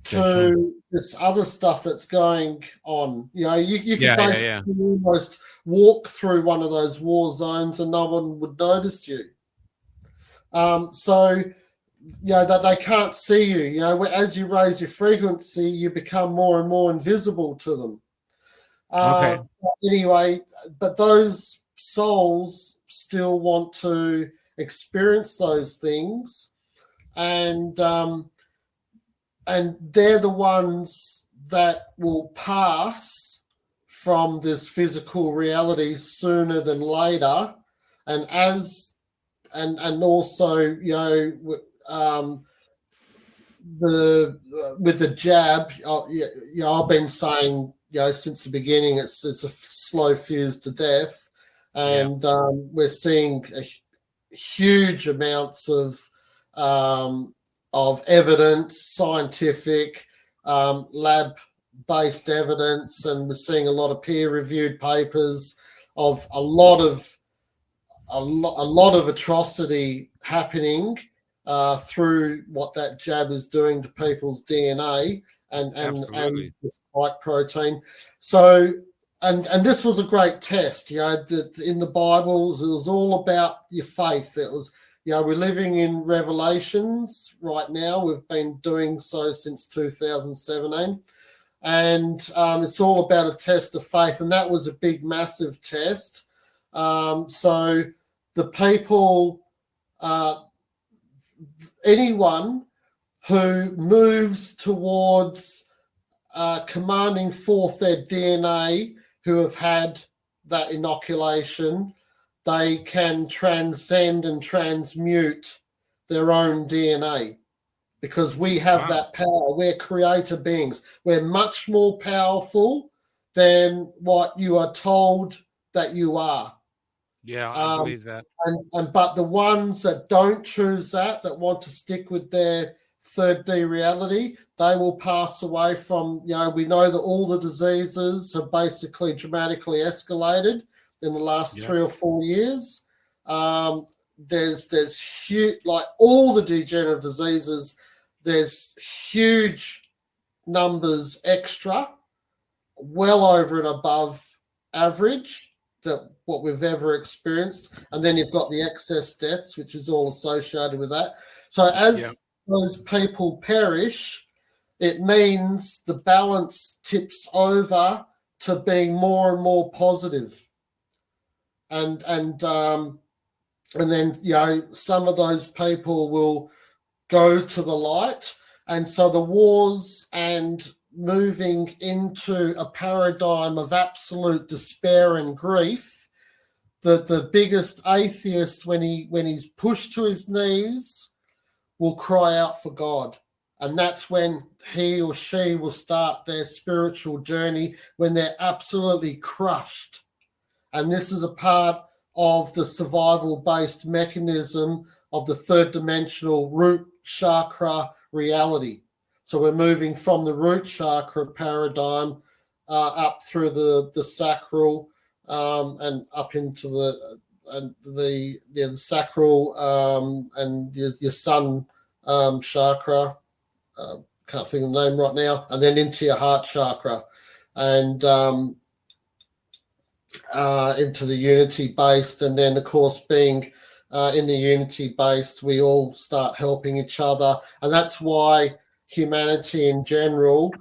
to this other stuff that's going on. You know, you could basically almost walk through one of those war zones and no one would notice you. So, you know, that they can't see you. You know, as you raise your frequency, you become more and more invisible to them. Anyway, but those souls still want to experience those things, and they're the ones that will pass from this physical reality sooner than later, and also, you know, with the jab, you know, I've been saying, you know, since the beginning, it's a slow fuse to death, and we're seeing huge amounts of evidence, scientific, lab-based evidence, and we're seeing a lot of peer-reviewed papers of a lot of atrocity happening through what that jab is doing to people's DNA and the spike protein. So, and this was a great test. You know, in the Bibles, it was all about your faith. It was, you know, we're living in Revelations right now. We've been doing so since 2017. And it's all about a test of faith. And that was a big, massive test. So the people, anyone who moves towards commanding forth their DNA, who have had that inoculation, they can transcend and transmute their own DNA, because we have that power. We're creator beings. We're much more powerful than what you are told that you are. Yeah, I believe that. But the ones that don't choose that want to stick with their 3D reality, they will pass away from, you know, we know that all the diseases have basically dramatically escalated in the last 3 or 4 years. There's huge, like all the degenerative diseases, there's huge numbers extra, well over and above average that what we've ever experienced. And then you've got the excess deaths, which is all associated with that. So as those people perish, it means the balance tips over to being more and more positive. And then, you know, some of those people will go to the light. And so the wars and moving into a paradigm of absolute despair and grief, the biggest atheist, when he's pushed to his knees, will cry out for God. And that's when he or she will start their spiritual journey, when they're absolutely crushed. And this is a part of the survival-based mechanism of the third dimensional root chakra reality. So we're moving from the root chakra paradigm up through the sacral and up into the sacral and your sun chakra. Can't think of the name right now, and then into your heart chakra, and into the unity based, and then of course being in the unity based, we all start helping each other, and that's why humanity in general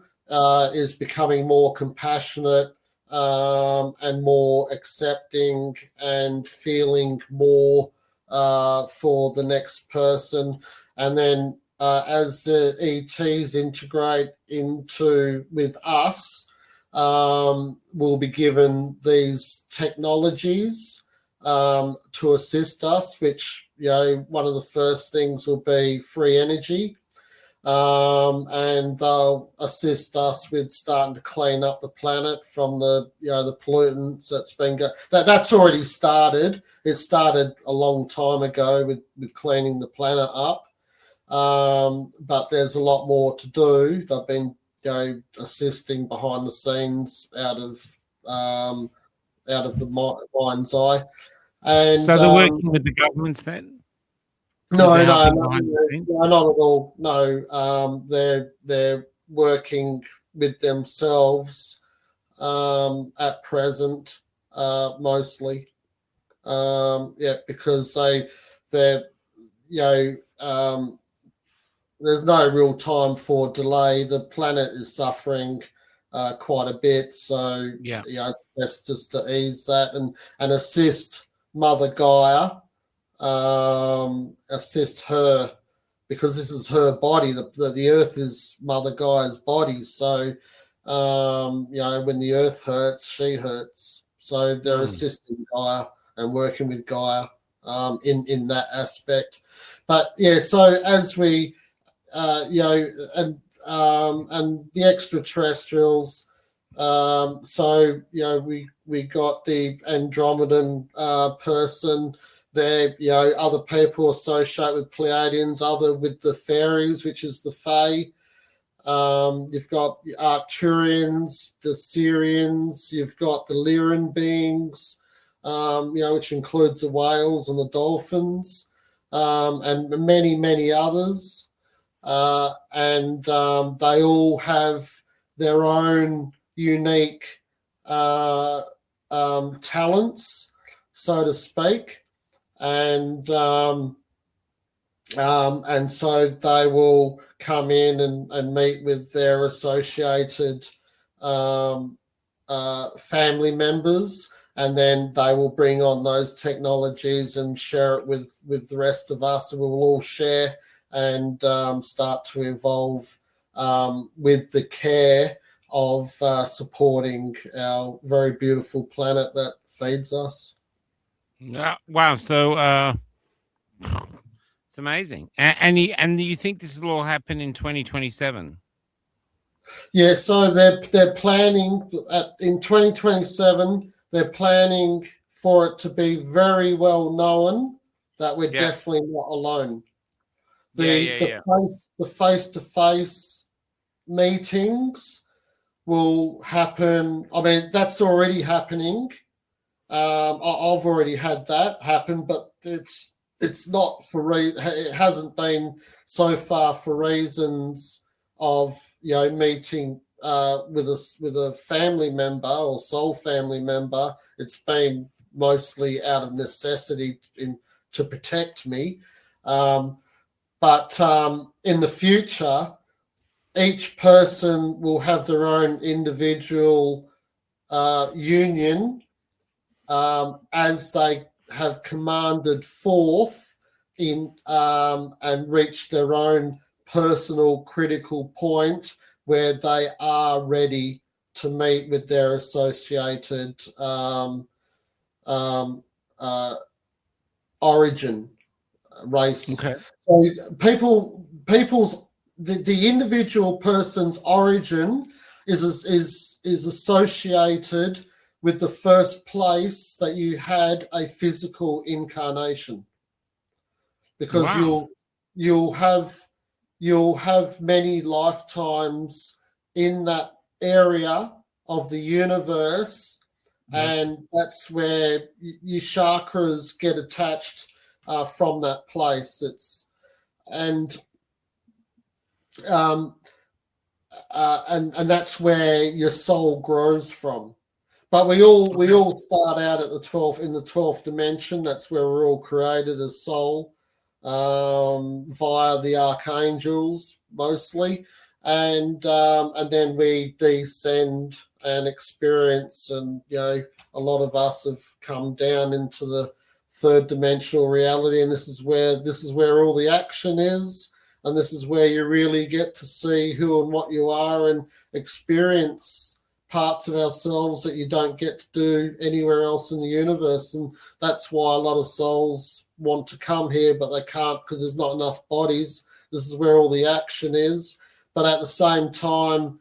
is becoming more compassionate and more accepting and feeling more for the next person. And then as the ETs integrate with us, we'll be given these technologies to assist us, which, you know, one of the first things will be free energy. and they'll assist us with starting to clean up the planet from the the pollutants that's been that's already started. It started a long time ago with cleaning the planet up, but there's a lot more to do. They've been assisting behind the scenes out of the mind's eye, and So they're working with the governments then? no, They're no, helping no, behind the scenes? no, not at all. No, they're working with themselves at present, mostly. Because they're there's no real time for delay. The planet is suffering quite a bit, so Yeah. it's best just to ease that and assist Mother Gaia, assist her, because this is her body. The Earth is Mother Gaia's body, so when the Earth hurts, she hurts. So they're assisting Gaia and working with Gaia in that aspect. But yeah, so as we and the extraterrestrials. So we got the Andromedan person. There, other people associate with Pleiadians, other with the fairies, which is the Fae. You've got the Arcturians, the Syrians. You've got the Lyran beings, which includes the whales and the dolphins, and many others. And they all have their own unique talents, so to speak, and so they will come in and meet with their associated family members, and then they will bring on those technologies and share it with the rest of us, and we will all share and start to evolve with the care of supporting our very beautiful planet that feeds us. Wow. So it's amazing. And you think this will all happen in 2027? Yeah, so they're planning in 2027. They're planning for it to be very well known that we're definitely not alone. The face-to-face meetings will happen. I mean, that's already happening. I've already had that happen, but it's not it hasn't been so far for reasons of meeting with a family member or soul family member. It's been mostly out of necessity to protect me. But in the future, each person will have their own individual union as they have commanded forth in and reached their own personal critical point where they are ready to meet with their associated origin race. Okay. So the individual person's origin is associated with the first place that you had a physical incarnation, because you'll have many lifetimes in that area of the universe, and that's where your chakras get attached from that place. And that's where your soul grows from. But we all start out at the 12th dimension. That's where we're all created as soul, via the archangels mostly, and then we descend and experience, and a lot of us have come down into the third dimensional reality, and this is where all the action is, and this is where you really get to see who and what you are and experience parts of ourselves that you don't get to do anywhere else in the universe. And that's why a lot of souls want to come here, but they can't because there's not enough bodies. This is where all the action is. But at the same time,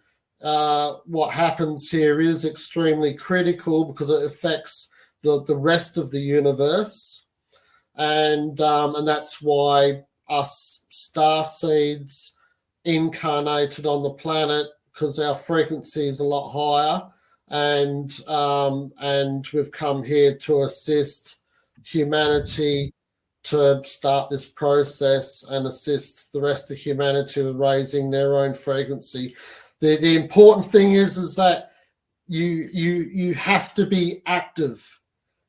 what happens here is extremely critical because it affects the rest of the universe. And that's why us star seeds incarnated on the planet, because our frequency is a lot higher, and we've come here to assist humanity to start this process and assist the rest of humanity with raising their own frequency. The important thing is that you have to be active.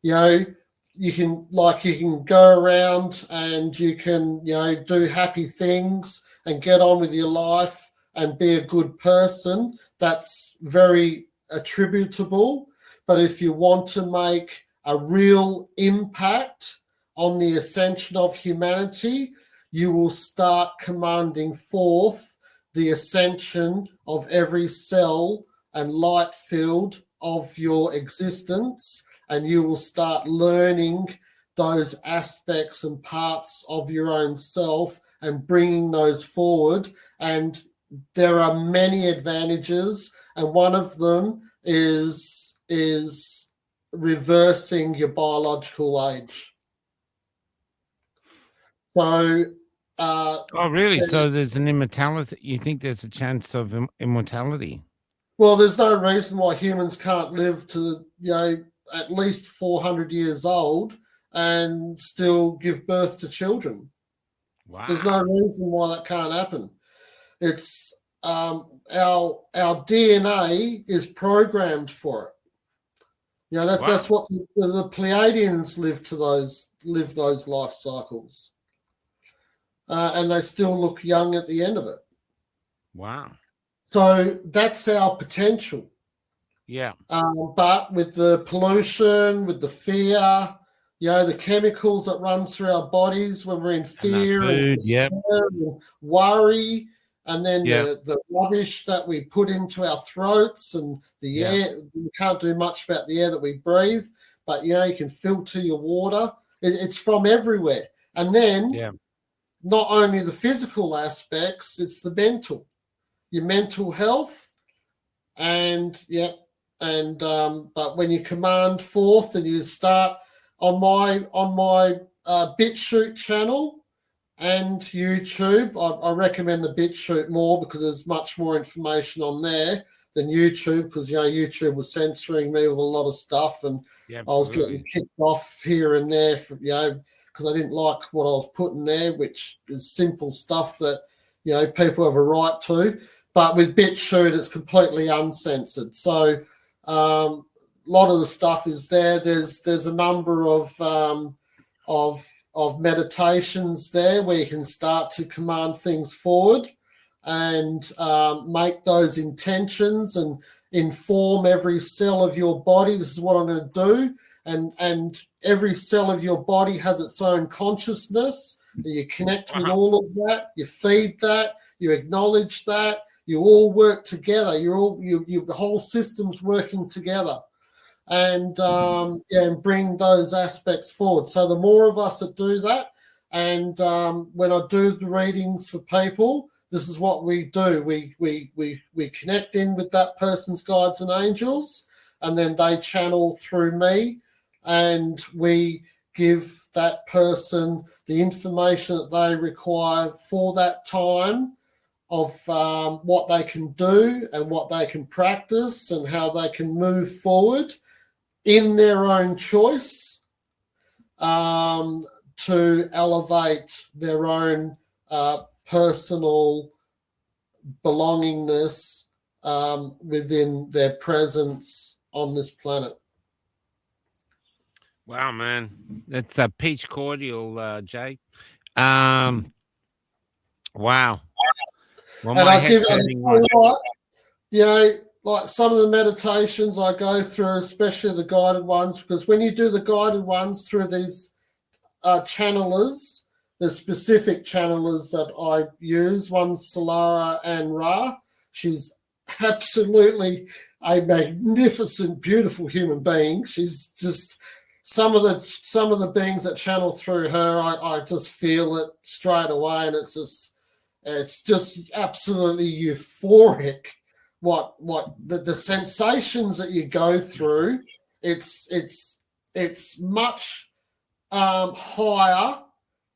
You know, you can go around and you can, do happy things and get on with your life and be a good person. That's very attributable. But if you want to make a real impact on the ascension of humanity, you will start commanding forth the ascension of every cell and light field of your existence, and you will start learning those aspects and parts of your own self and bringing those forward. And there are many advantages, and one of them is reversing your biological age. So, oh, really? So there's an immortality. You think there's a chance of immortality? well, there's no reason why humans can't live to, at least 400 years old and still give birth to children. Wow. There's no reason why that can't happen. It's our DNA is programmed for it. That's what the Pleiadians live those life cycles, and they still look young at the end of it. Wow. So that's our potential. Yeah. But with the pollution, with the fear, the chemicals that run through our bodies when we're in fear and worry, and then the rubbish that we put into our throats and the air. We can't do much about the air that we breathe, but you can filter your water. It's from everywhere. And then not only the physical aspects, it's the mental, your mental health, and but when you command forth and you start on my BitChute channel and YouTube, I recommend the BitChute more because there's much more information on there than YouTube, because YouTube was censoring me with a lot of stuff, and I was getting kicked off here and there for, because I didn't like what I was putting there, which is simple stuff that people have a right to. But with BitChute, it's completely uncensored. So a lot of the stuff is there. There's a number of meditations there where you can start to command things forward and make those intentions and inform every cell of your body. This is what I'm going to do. And every cell of your body has its own consciousness. You connect with all of that. You feed that. You acknowledge that. You all work together. The whole system's working together, and and bring those aspects forward. So the more of us that do that, and when I do the readings for people, this is what we do. We connect in with that person's guides and angels, and then they channel through me, and we give that person the information that they require for that time of what they can do and what they can practice and how they can move forward in their own choice to elevate their own personal belongingness within their presence on this planet. Wow, man. That's a peach cordial, Jay. Wow. Well, and I give like some of the meditations I go through, especially the guided ones, because when you do the guided ones through these channelers, the specific channelers that I use, one's Solara and Ra. She's absolutely a magnificent, beautiful human being. She's just some of the beings that channel through her. I just feel it straight away, and it's just absolutely euphoric. What the sensations that you go through? It's much higher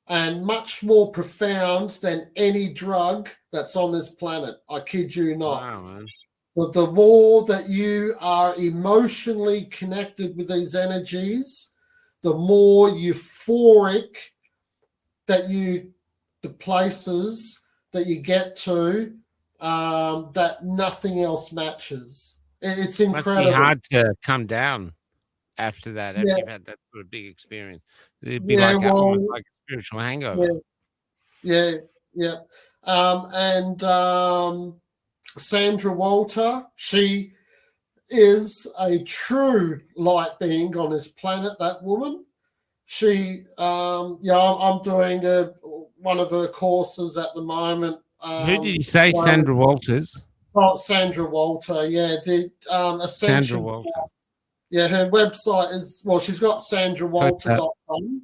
and much more profound than any drug that's on this planet. I kid you not. Wow, man. But the more that you are emotionally connected with these energies, the more euphoric the places that you get to, that nothing else matches. It's Must be incredible. hard to come down after that, after Yeah, you've had that sort of big experience. It'd be yeah, like almost well, like a spiritual hangover. yeah, yeah. And Sandra Walter, she is a true light being on this planet, that woman. She, I'm doing one of her courses at the moment. Who did you say? Sandra Walters? Sandra Walter, yeah, the Sandra Ascension. Walter. Yeah, her website is, well, she's got sandrawalter.com,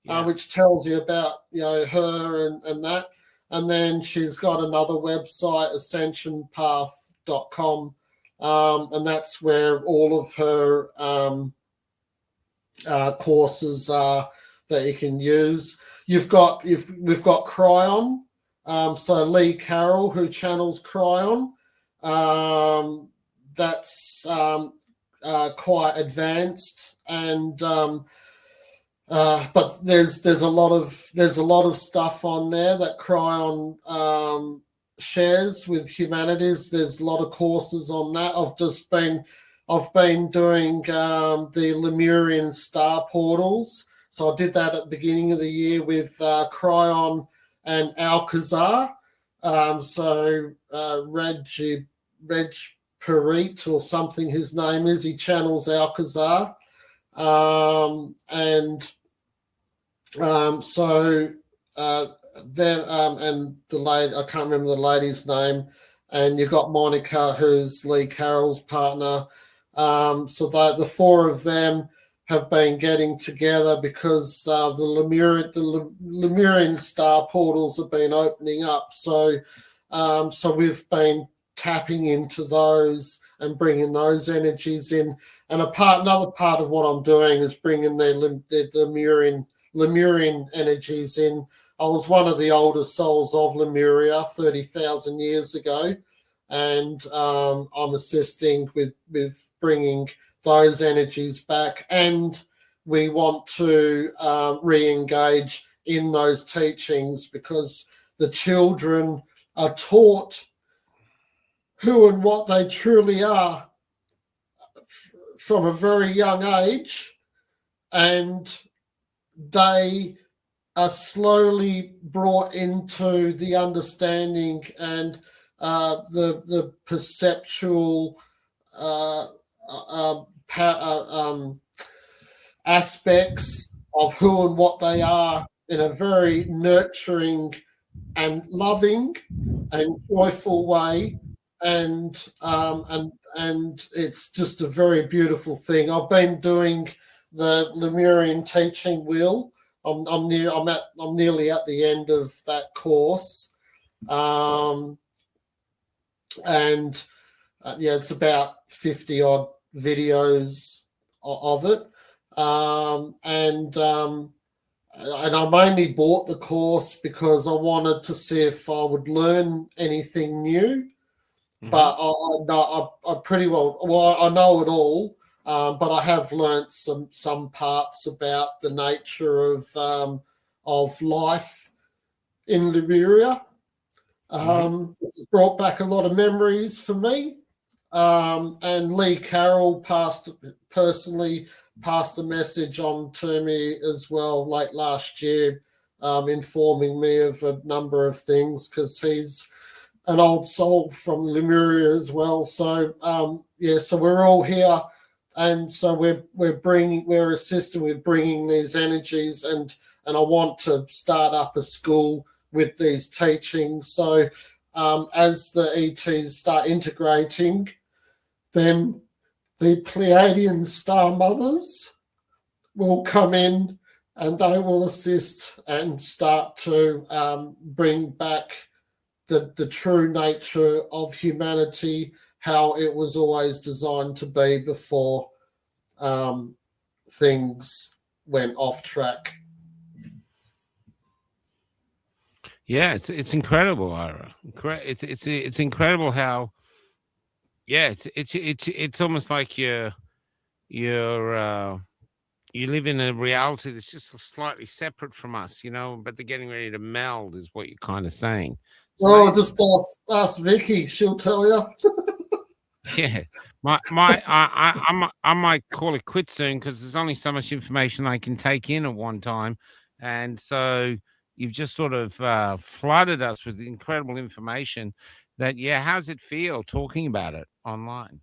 Yeah. which tells you about, her and that. And then she's got another website, ascensionpath.com, and that's where all of her courses are that you can use. We've got Cryon, so Lee Carroll, who channels Cryon. That's quite advanced, and but there's a lot of stuff on there that Cryon shares with humanities. There's a lot of courses on that. I've been doing the Lemurian star portals. So I did that at the beginning of the year with Cryon and Alcazar. Reg Perit or something his name is, he channels Alcazar. And the lady, I can't remember the lady's name, and you've got Monica, who's Lee Carroll's partner. So the four of them have been getting together because the Lemurian star portals have been opening up. So we've been tapping into those and bringing those energies in. And another part of what I'm doing is bringing the Lemurian energies in. I was one of the oldest souls of Lemuria 30,000 years ago, and I'm assisting with bringing those energies back. And we want to re-engage in those teachings because the children are taught who and what they truly are from a very young age, and they are slowly brought into the understanding and the perceptual aspects of who and what they are in a very nurturing and loving and joyful way, and it's just a very beautiful thing. I've been doing the Lemurian teaching wheel. I'm nearly at the end of that course, and it's about 50 odd videos of it, and I mainly bought the course because I wanted to see if I would learn anything new. Mm-hmm. But I pretty well, I know it all, but I have learnt some parts about the nature of life in Lemuria. It's brought back a lot of memories for me. And Lee Carroll personally passed a message on to me as well late last year, informing me of a number of things because he's an old soul from Lemuria as well. So so we're all here, and so we're assisting with bringing these energies, and I want to start up a school with these teachings. So as the ETs start integrating, then the Pleiadian star mothers will come in and they will assist and start to bring back the true nature of humanity, how it was always designed to be before things went off track. Yeah, it's incredible, Ira. It's incredible how. Yeah, it's almost like you're you live in a reality that's just slightly separate from us, but they're getting ready to meld, is what you're kind of saying. It's Oh, amazing. just ask Vicky; she'll tell you. Yeah, I might call it quits soon because there's only so much information I can take in at one time, and so you've just sort of flooded us with incredible information. That how's it feel talking about it online?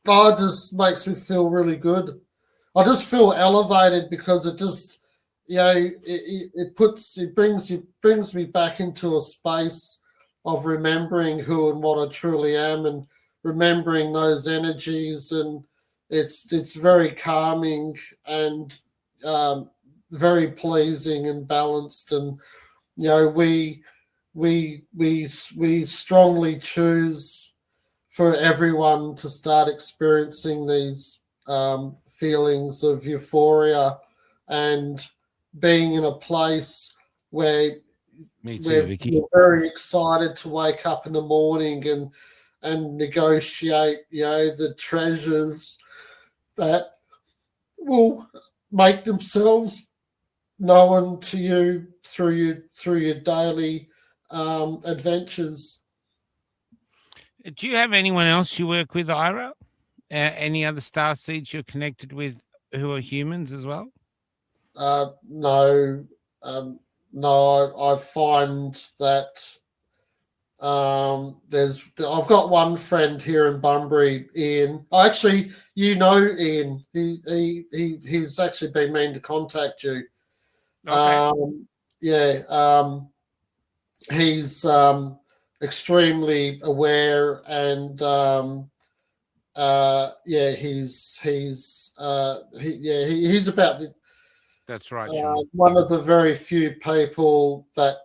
Oh, it just makes me feel really good. I just feel elevated because it just, it brings me back into a space of remembering who and what I truly am, and remembering those energies, and it's very calming and um, very pleasing and balanced, and we strongly choose for everyone to start experiencing these feelings of euphoria and being in a place where Me too, Vicky. we're very excited to wake up in the morning and negotiate, the treasures that will make themselves known to you through your daily adventures. Do you have anyone else you work with, Ira? Any other star seeds you're connected with who are humans as well? No, no. I find that I've got one friend here in Bunbury, Ian. Actually, Ian. He's actually been meaning to contact you. Okay. Yeah. He's extremely aware, and he's about That's right, Sean. one of the very few people that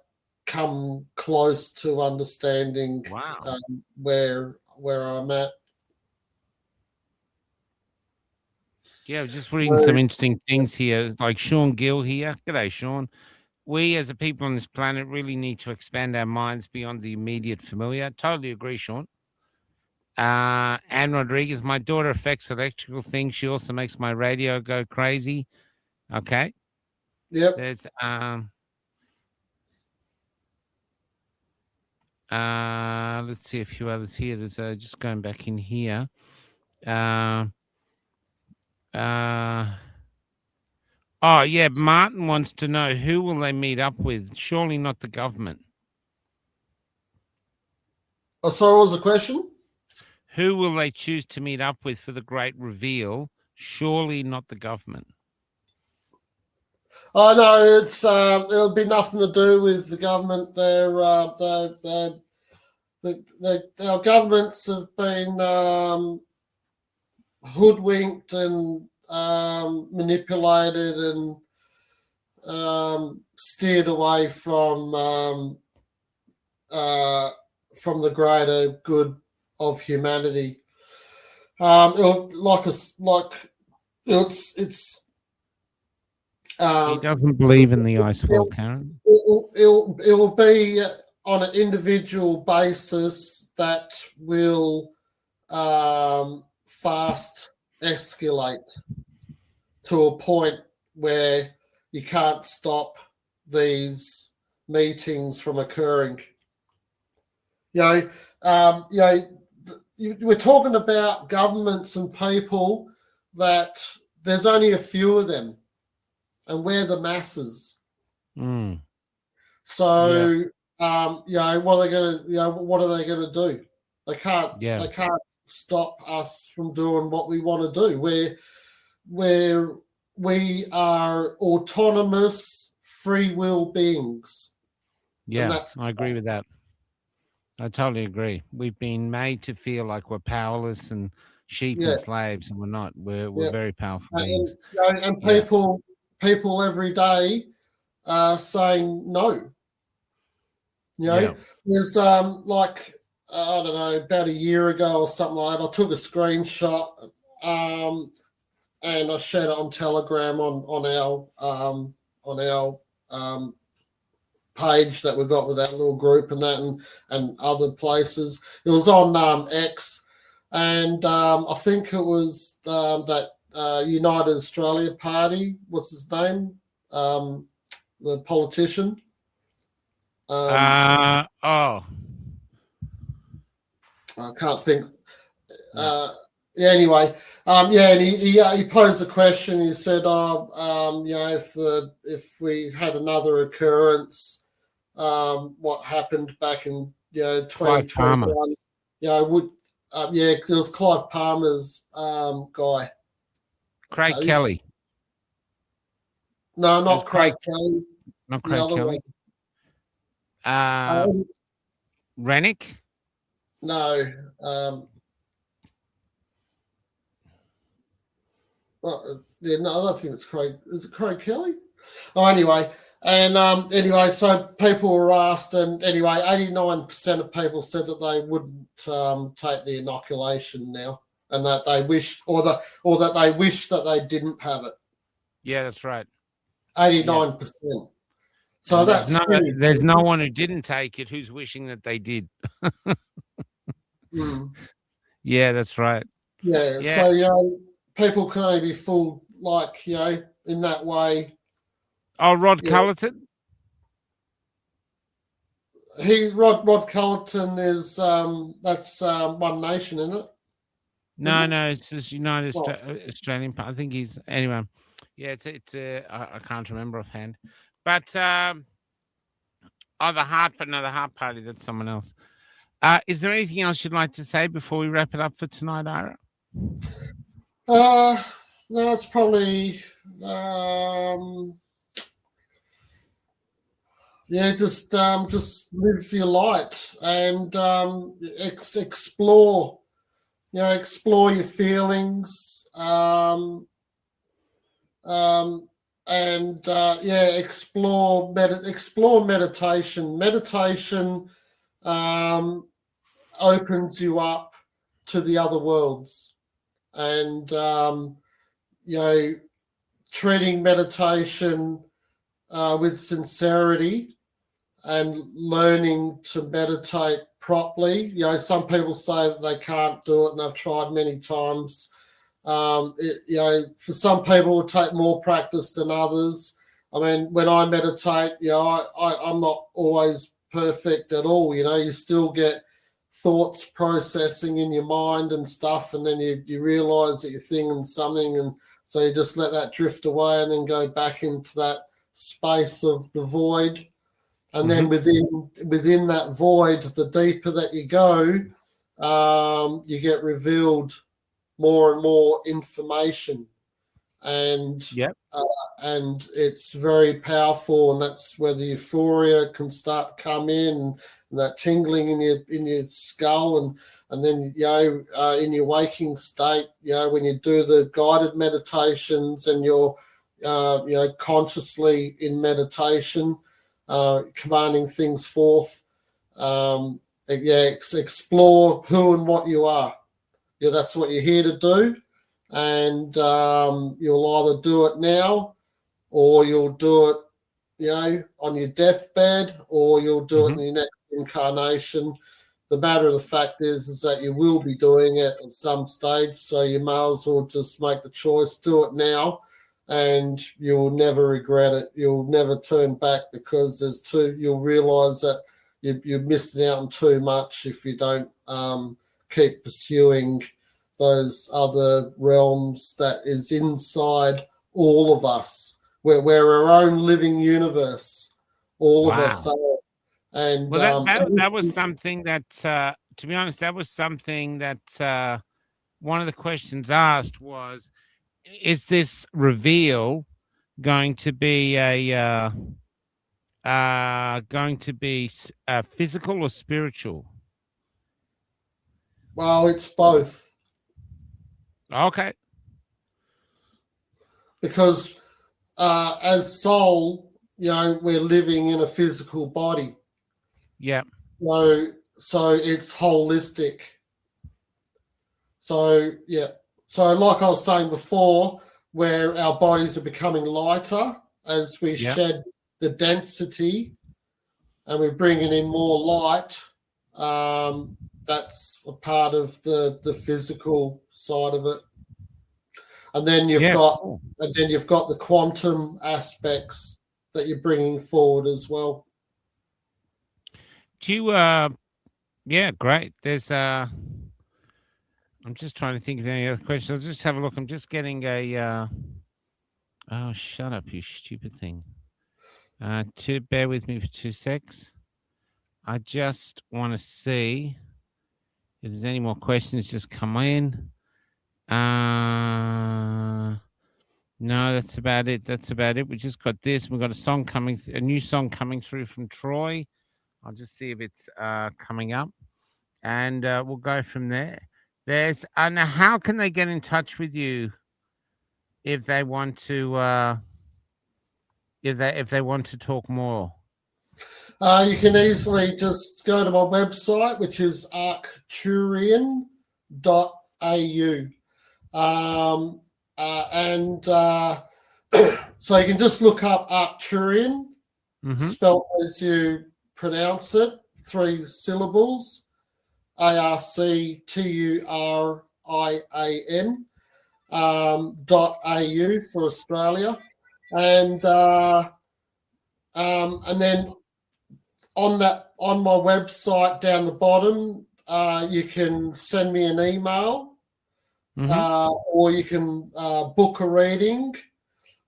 come close to understanding Wow. where I'm at. Yeah, I was just reading So, some interesting things here, like Sean Gill here. G'day, Sean. We as a people on this planet really need to expand our minds beyond the immediate familiar. Totally agree, Sean. Anne Rodriguez, my daughter affects electrical things. She also makes my radio go crazy. Okay. yep. There's let's see a few others here. There's just going back in here. Oh yeah, Martin wants to know who will they meet up with? Surely not the government. Oh, sorry, what was the question? Who will they choose to meet up with for the great reveal? Surely not the government. Oh no, it'll be nothing to do with the government. Our governments have been hoodwinked and manipulated and steered away from the greater good of humanity. It's He doesn't believe in the ice wall, Karen. it will be on an individual basis that will fast escalate to a point where you can't stop these meetings from occurring. We're talking about governments and people that there's only a few of them, and we're the masses. Mm. So, what are they gonna do? They can't. Yeah. They can't stop us from doing what we want to do. We are autonomous, free will beings. Yeah, I agree with that. I totally agree. We've been made to feel like we're powerless and sheep Yeah, and slaves, and we're not. We're yeah. very powerful And, beings. and Yeah. people every day are saying no. Yeah. There's like I don't know, about a year ago or something like that, I took a screenshot and I shared it on Telegram on our page that we got with that little group and that and other places. It was on X, and I think it was that United Australia Party. What's his name? The politician. Oh I can't think. no. Yeah, anyway, yeah, and he posed a question. He said, "Oh, if we had another occurrence, what happened back in Clive Palmer. 2021? Would yeah, it was Clive Palmer's guy. Craig So Kelly. no, It was not Craig Kelly. not The Craig other one. Kelly. Uh, Rennick. No. Yeah, no, I don't think it's Craig. Is it Craig Kelly? Oh, anyway, and anyway, so people were asked, and anyway, 89% of people said that they wouldn't take the inoculation now, and that they wish, or that they wish that they didn't have it. Yeah, that's right. 89%. So And that's huge. there's no one who didn't take it who's wishing that they did. Mm. Yeah, that's right. Yeah. Yeah. So people can only be fooled like in that way. Oh, Rod Yeah. Cullerton. Rod Cullerton is that's One Nation, isn't it? No, it's just United Well, Australian. I think he's anyway. Yeah, it's I can't remember offhand, but the Heart Party. That's someone else. Is there anything else you'd like to say before we wrap it up for tonight, Ira? no, it's probably just live your light and explore. Explore your feelings. And explore meditation. Meditation opens you up to the other worlds, and treating meditation with sincerity and learning to meditate properly. Some people say that they can't do it, and I've tried many times. For some people, it will take more practice than others. I mean, when I meditate, I'm not always perfect at all. You still get thoughts processing in your mind and stuff, and then you realize that you're thinking something, and so you just let that drift away and then go back into that space of the void. And then within that void, the deeper that you go, you get revealed more and more information, and and it's very powerful, and that's where the euphoria can start to come in, and that tingling in your skull, and then in your waking state, when you do the guided meditations and you're consciously in meditation, commanding things forth. Explore who and what you are. That's what you're here to do, and you'll either do it now, or you'll do it, on your deathbed, or you'll do it in your next incarnation. The matter of the fact is that you will be doing it at some stage, so you may as well just make the choice, do it now, and you'll never regret it. You'll never turn back, because you'll realize that you're missing out on too much if you don't keep pursuing those other realms that is inside all of us. We're our own living universe, all of us are. And that was something that, to be honest, that was something that one of the questions asked was, is this reveal going to be physical or spiritual? Well, it's both, Okay. because as soul, we're living in a physical body. Yeah. So it's holistic. So yeah. So like I was saying before, where our bodies are becoming lighter as we Yeah. shed the density and we're bringing in more light. That's a part of the physical side of it. And then you've Yeah. got Cool. the quantum aspects that you're bringing forward as well. Do you, yeah, great. There's, I'm just trying to think of any other questions. I'll just have a look. I'm just getting oh, shut up, you stupid thing. Bear with me for 2 secs. I just want to see if there's any more questions just come in. No, that's about it. That's about it. We just got this. We've got a new song coming through from Troy. I'll just see if it's coming up, and we'll go from there. There's now, how can they get in touch with you if they want to if they want to talk more? You can easily just go to my website, which is arcturian.au. And so you can just look up Arcturian, spelled as you pronounce it, 3 syllables, ARCTURIAN, .au for Australia. And then on my website down the bottom, you can send me an email, or you can book a reading,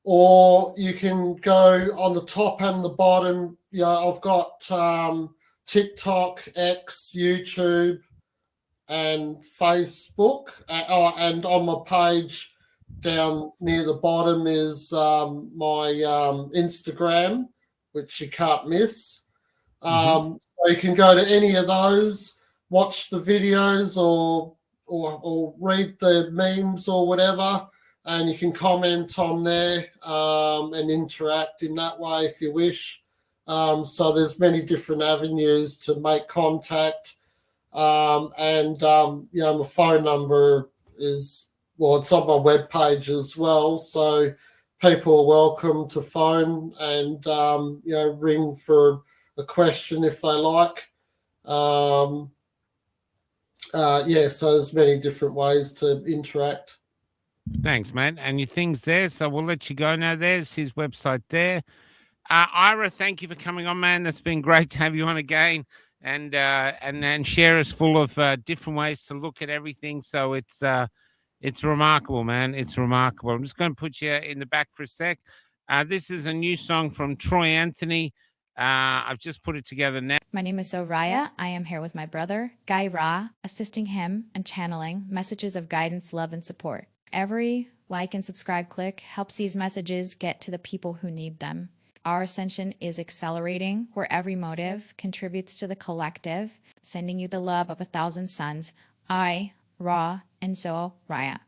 or you can go on the top and the bottom. I've got TikTok, X, YouTube, and Facebook. And on my page down near the bottom is my Instagram, which you can't miss. So you can go to any of those, watch the videos, or read the memes or whatever, and you can comment on there and interact in that way if you wish. So there's many different avenues to make contact. And my phone number is, well, it's on my webpage as well. So people are welcome to phone and ring for a question if they like. So there's many different ways to interact. Thanks, man. And your thing's there, so we'll let you go now. There's his website there. Ira, thank you for coming on, man. That's been great to have you on again, and share us full of different ways to look at everything. So it's remarkable, man. It's remarkable. I'm just going to put you in the back for a sec. This is a new song from Troy Anthony. I've just put it together now. My name is Soraya. I am here with my brother, Guy Ra, assisting him and channeling messages of guidance, love, and support. Every like and subscribe click helps these messages get to the people who need them. Our ascension is accelerating, where every motive contributes to the collective, sending you the love of 1,000 suns. I, Ra, and Soraya.